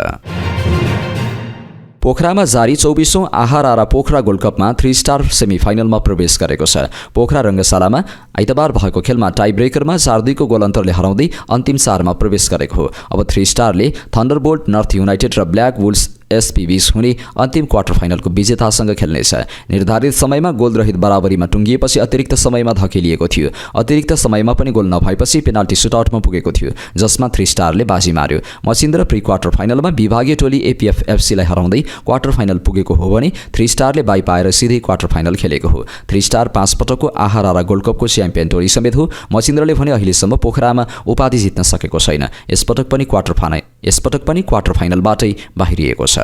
पोखरामा जारी 24औं आहारा पोखरा गोल्डकपमा 3 स्टार सेमिफाइनलमा प्रवेश गरेको छ। पोखरा रङ्गशालामा आइतबार भएको खेलमा टाई ब्रेकरमा 4-2 को गोल अन्तरले हराउँदै अन्तिम 4मा प्रवेश गरेको हो। अब 3 स्टारले थन्डरबोल्ट, नर्थ युनाइटेड र ब्ल्याक वुल्स एसपी बीच हुने अन्तिम क्वार्टर फाइनलको विजेतासँग खेल्नेछ। निर्धारित समयमा गोलरहित बराबरीमा टुङ्गिएपछि अतिरिक्त समयमा धकेलिएको थियो। अतिरिक्त समयमा पनि गोल नभएपछि पेनाल्टी सुटआउटमा पुगेको थियो, जसमा 3 स्टारले बाजी मार्यो। मचिन्द्र प्री क्वार्टर फाइनलमा विभागीय टोली एपीएफएफसीलाई हराउँदै क्वार्टर फाइनल पुगेको हो भने 3 स्टारले बाई पाएर सिधै क्वार्टर फाइनल खेलेको हो। 3 स्टार 5 पटकको आहारा गोल्डकपको च्याम्पियन टोली समेत हो। मचिन्द्रले भने अहिलेसम्म पोखरामा उपाधि जित्न सकेको छैन। यसपटक पनि क्वार्टर फाइनलबाटै बाहिरिएको छ।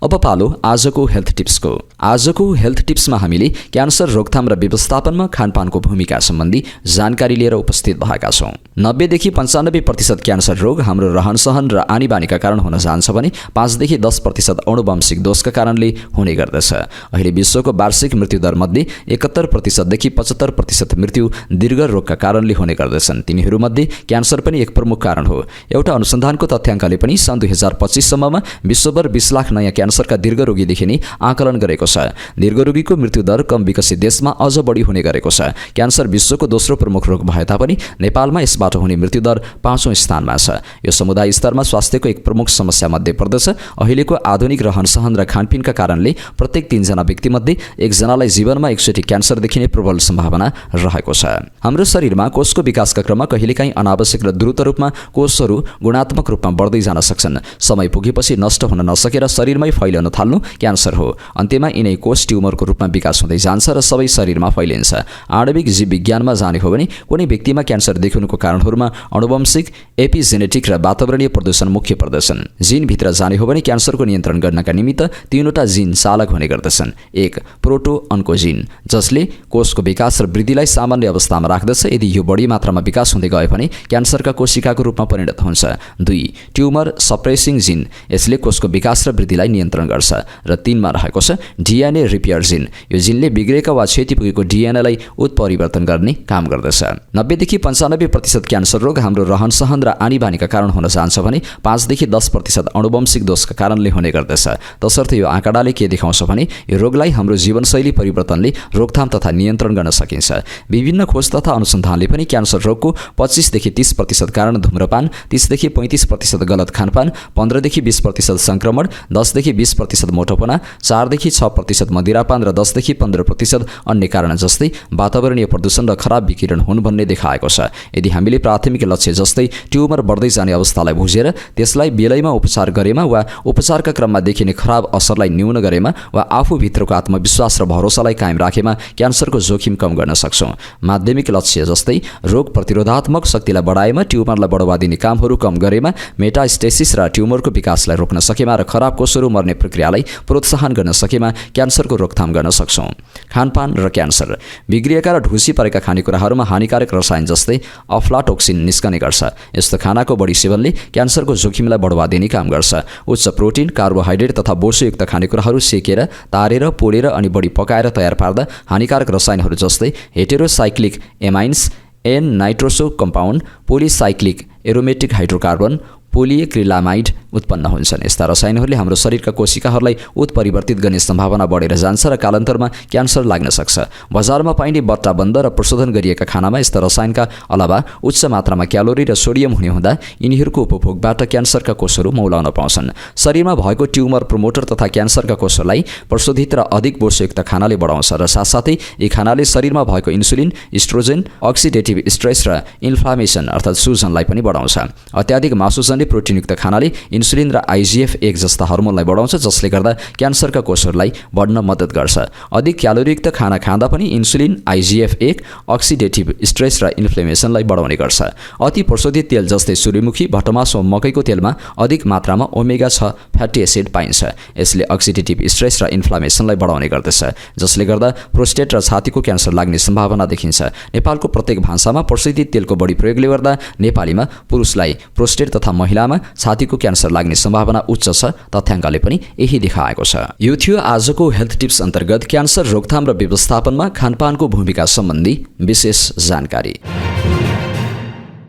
अब पालो आजको हेल्थ टिप्सको। आजको हेल्थ टिप्समा हामीले क्यान्सर रोकथाम र व्यवस्थापनमा खानपानको भूमिका सम्बन्धी जानकारी लिएर उपस्थित भएका छौँ। 90 देखि 95% क्यान्सर रोग हाम्रो रहनसहन र आनीबानीका कारण हुन जान्छ भने 5 देखि 10% अनुवंशिक दोषका कारणले हुने गर्दछ। अहिले विश्वको वार्षिक मृत्युदर मध्ये 71% देखि 75% मृत्यु दीर्घ रोगका कारणले हुने गर्दछन्। तिनीहरूमध्ये क्यान्सर पनि एक प्रमुख कारण हो। एउटा अनुसन्धानको तथ्याङ्कले पनि सन् 2025 सम्ममा विश्वभर 20 लाख नयाँ क्यान्सरका दीर्घरोगी देखिने आकलन गरेको छ। दीर्घरोगीको मृत्युदर कम विकसित देशमा अझ बढी हुने गरेको छ। क्यान्सर विश्वको दोस्रो प्रमुख रोग भए तापनि नेपालमा यसबाट हुने मृत्युदर 5औं स्थानमा छ। यो समुदाय स्तरमा स्वास्थ्यको एक प्रमुख समस्या मध्ये पर्दछ। अहिलेको आधुनिक रहनसहन र खानपिनका कारणले प्रत्येक 3 जना व्यक्तिमध्ये 1 जनालाई जीवनमा एकचोटि क्यान्सर देखिने प्रबल सम्भावना रहेको छ। हाम्रो शरीरमा कोषको विकासका क्रममा कहिलेकाहीँ अनावश्यक र द्रुत रूपमा कोषहरू गुणात्मक रूपमा बढ्दै जान सक्छन्। समय पुगेपछि नष्ट हुन नसकेर शरीरमै फैलन थाल्नु क्यान्सर हो। अन्त्यमा यिनै कोष ट्युमरको रूपमा विकास हुँदै जान्छ र सबै शरीरमा फैलिन्छ। आणविक जीव विज्ञानमा जाने हो भने कुनै व्यक्तिमा क्यान्सर देखिनुको कारणहरूमा अनुवंशिक, एपिजेनेटिक र वातावरणीय प्रदूषण मुख्य पर्दछन्। जिनभित्र जाने हो भने क्यान्सरको नियन्त्रण गर्नका निमित्त 3वटा जिन चालक हुने गर्दछन्। 1 प्रोटो अन्कोजिन, जसले कोषको विकास र वृद्धिलाई सामान्य अवस्थामा राख्दछ। यदि यो बढी मात्रामा विकास हुँदै गयो भने क्यान्सरका कोशिकाको रूपमा परिणत हुन्छ। 2 ट्युमर सप्रेसिङ जिन, यसले कोषको विकास र वृद्धिलाई नियन्त्रण गर्छ। र 3 मा रहेको छ डीएनए रिपेयर जिन। यो जिनले बिग्रेका वा क्षति पुगेको डीएनएलाई उत्परिवर्तन गर्ने काम गर्दछ। 90 देखि 95% क्यान्सर रोग हाम्रो रहनसहन र आनीबानीका कारण हुन जान्छ भने 5 देखि 10% अनुवंशिक दोषका कारणले हुने गर्दछ। तसर्थ यो आँकडाले के देखाउँछ भने यो रोगलाई हाम्रो जीवनशैली परिवर्तनले रोकथाम तथा नियन्त्रण गर्न सकिन्छ। विभिन्न खोज तथा अनुसन्धानले पनि क्यान्सर रोगको 25 देखि 30% कारण धूम्रपान, 30 देखि 35% गलत खानपान, 15 देखि 20% संक्रमण, 10 देखि 20% मोटोपना, 4 देखि 6% मदिरापान र 10 देखि 15% अन्य कारण जस्तै वातावरणीय प्रदूषण र खराब विकिरण हुन् भन्ने देखाएको छ। यदि हामीले प्राथमिक लक्ष्य जस्तै ट्युमर बढ्दै जाने अवस्थालाई बुझेर त्यसलाई बेलैमा उपचार गरेमा वा उपचारका क्रममा देखिने खराब असरलाई न्यून गरेमा वा आफूभित्रको आत्मविश्वास र भरोसालाई कायम राखेमा क्यान्सरको जोखिम कम गर्न सक्छौँ। माध्यमिक लक्ष्य जस्तै रोग प्रतिरोधात्मक शक्तिलाई बढाएमा, ट्युमरलाई बढावा दिने कामहरू कम गरेमा, मेटास्टेसिस र ट्युमरको विकासलाई रोक्न सकेमा र खराब कोषहरू मर्ने प्रक्रियालाई प्रोत्साहन गर्न सकेमा क्यान्सरको रोकथाम गर्न सक्छौँ। खानपान र क्यान्सर। बिग्रिएका र ढुसी परेका खानेकुराहरूमा हानिकारक रसायन जस्तै अफ्लाटोक्सिन निस्कने गर्छ। यस्तो खानाको बढी सेवनले क्यान्सरको जोखिमलाई बढावा दिने काम गर्छ। उच्च प्रोटिन, कार्बोहाइड्रेट तथा बोसोयुक्त खानेकुराहरू सेकेर, तारेर, पोलेर अनि बढी पकाएर तयार पार्दा हानिकारक रसायनहरू जस्तै heterocyclic amines, N nitroso compound, polycyclic aromatic hydrocarbon, polyacrylamide उत्पन्न हुन्छन्। यस्ता रसायनहरूले हाम्रो शरीरका कोशिकाहरूलाई उत्परिवर्तित गर्ने सम्भावना बढेर जान्छ र कालान्तरमा क्यान्सर लाग्न सक्छ। बजारमा पाइने बट्टाबन्द र प्रशोधन गरिएका खानामा यस्ता रसायनका अलावा उच्च मात्रामा क्यालोरी र सोडियम हुने हुँदा यिनीहरूको उपभोगबाट क्यान्सरका कोषहरू मौलाउन पाउँछन्। शरीरमा भएको ट्युमर प्रोमोटर तथा क्यान्सरका कोषहरूलाई प्रशोधित र अधिक बोसयुक्त खानाले बढाउँछ र साथसाथै यी खानाले शरीरमा भएको इन्सुलिन, इस्ट्रोजेन, अक्सिडेटिभ स्ट्रेस र इन्फ्लामेसन अर्थात् सुजनलाई पनि बढाउँछ। अत्याधिक मासुजन्य प्रोटिनयुक्त खानाले इन्सुलिन र IGF-1 जस्ता हर्मोनलाई बढाउँछ, जसले गर्दा क्यान्सरका कोषहरूलाई बढ्न मद्दत गर्छ। अधिक क्यालोरीयुक्त खाना खाँदा पनि इन्सुलिन, IGF-1 अक्सिडेटिभ स्ट्रेस र इन्फ्लेमेसनलाई बढाउने गर्छ। अति प्रशोधित तेल जस्तै सूर्यमुखी, भटमास वा मकैको तेलमा अधिक मात्रामा ओमेगा 6 फ्याटी एसिड पाइन्छ। यसले अक्सिडेटिभ स्ट्रेस र इन्फ्लामेसनलाई बढाउने गर्दछ, जसले गर्दा प्रोस्टेट र छातीको क्यान्सर लाग्ने सम्भावना देखिन्छ। नेपालको प्रत्येक भान्सामा प्रशोधित तेलको बढी प्रयोगले गर्दा नेपालीमा पुरुषलाई प्रोस्टेट तथा महिलामा छातीको क्यान्सर लाग्ने सम्भावना उच्च छ। तथ्याङ्कले पनि यही देखाएको छ। यो थियो आजको हेल्थ टिप्स अन्तर्गत क्यान्सर रोकथाम र व्यवस्थापनमा खानपानको भूमिका सम्बन्धी विशेष जानकारी।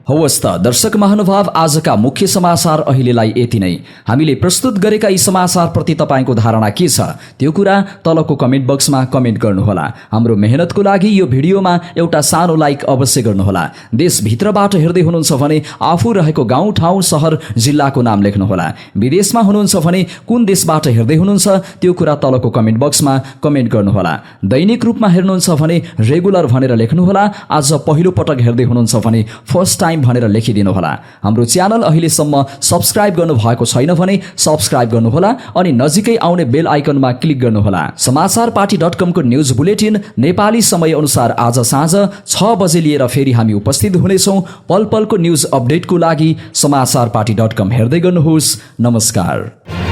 हवस् त दर्शक महानुभाव, आजका मुख्य समाचार अहिलेलाई यति नै। हामीले प्रस्तुत गरेका यी समाचारप्रति तपाईँको धारणा के छ त्यो कुरा तलको कमेन्ट बक्समा कमेन्ट गर्नुहोला। हाम्रो मेहनतको लागि यो भिडियोमा एउटा सानो लाइक अवश्य गर्नुहोला। देशभित्रबाट हेर्दै हुनुहुन्छ भने आफू रहेको गाउँ, ठाउँ, सहर, जिल्लाको नाम लेख्नुहोला। विदेशमा हुनुहुन्छ भने कुन देशबाट हेर्दै हुनुहुन्छ त्यो कुरा तलको कमेन्ट बक्समा कमेन्ट गर्नुहोला। दैनिक रूपमा हेर्नुहुन्छ भने रेगुलर भनेर लेख्नुहोला। आज पहिलो पटक हेर्दै हुनुहुन्छ भने फर्स्ट टाइम भनेर लेखिदिनुहोला। हाम्रो च्यानल अहिलेसम्म सब्स्क्राइब गर्नुभएको छैन भने सब्स्क्राइब गर्नुहोला अनि नजिकै आउने बेल आइकनमा क्लिक गर्नुहोला। समाचारपाटी.com को न्युज बुलेटिन नेपाली समय अनुसार आज साँझ 6 बजे लिएर फेरि हामी उपस्थित हुनेछौँ। पल पलको न्युज अपडेटको लागि समाचारपाटी.com हेर्दै गर्नुहोस्। नमस्कार।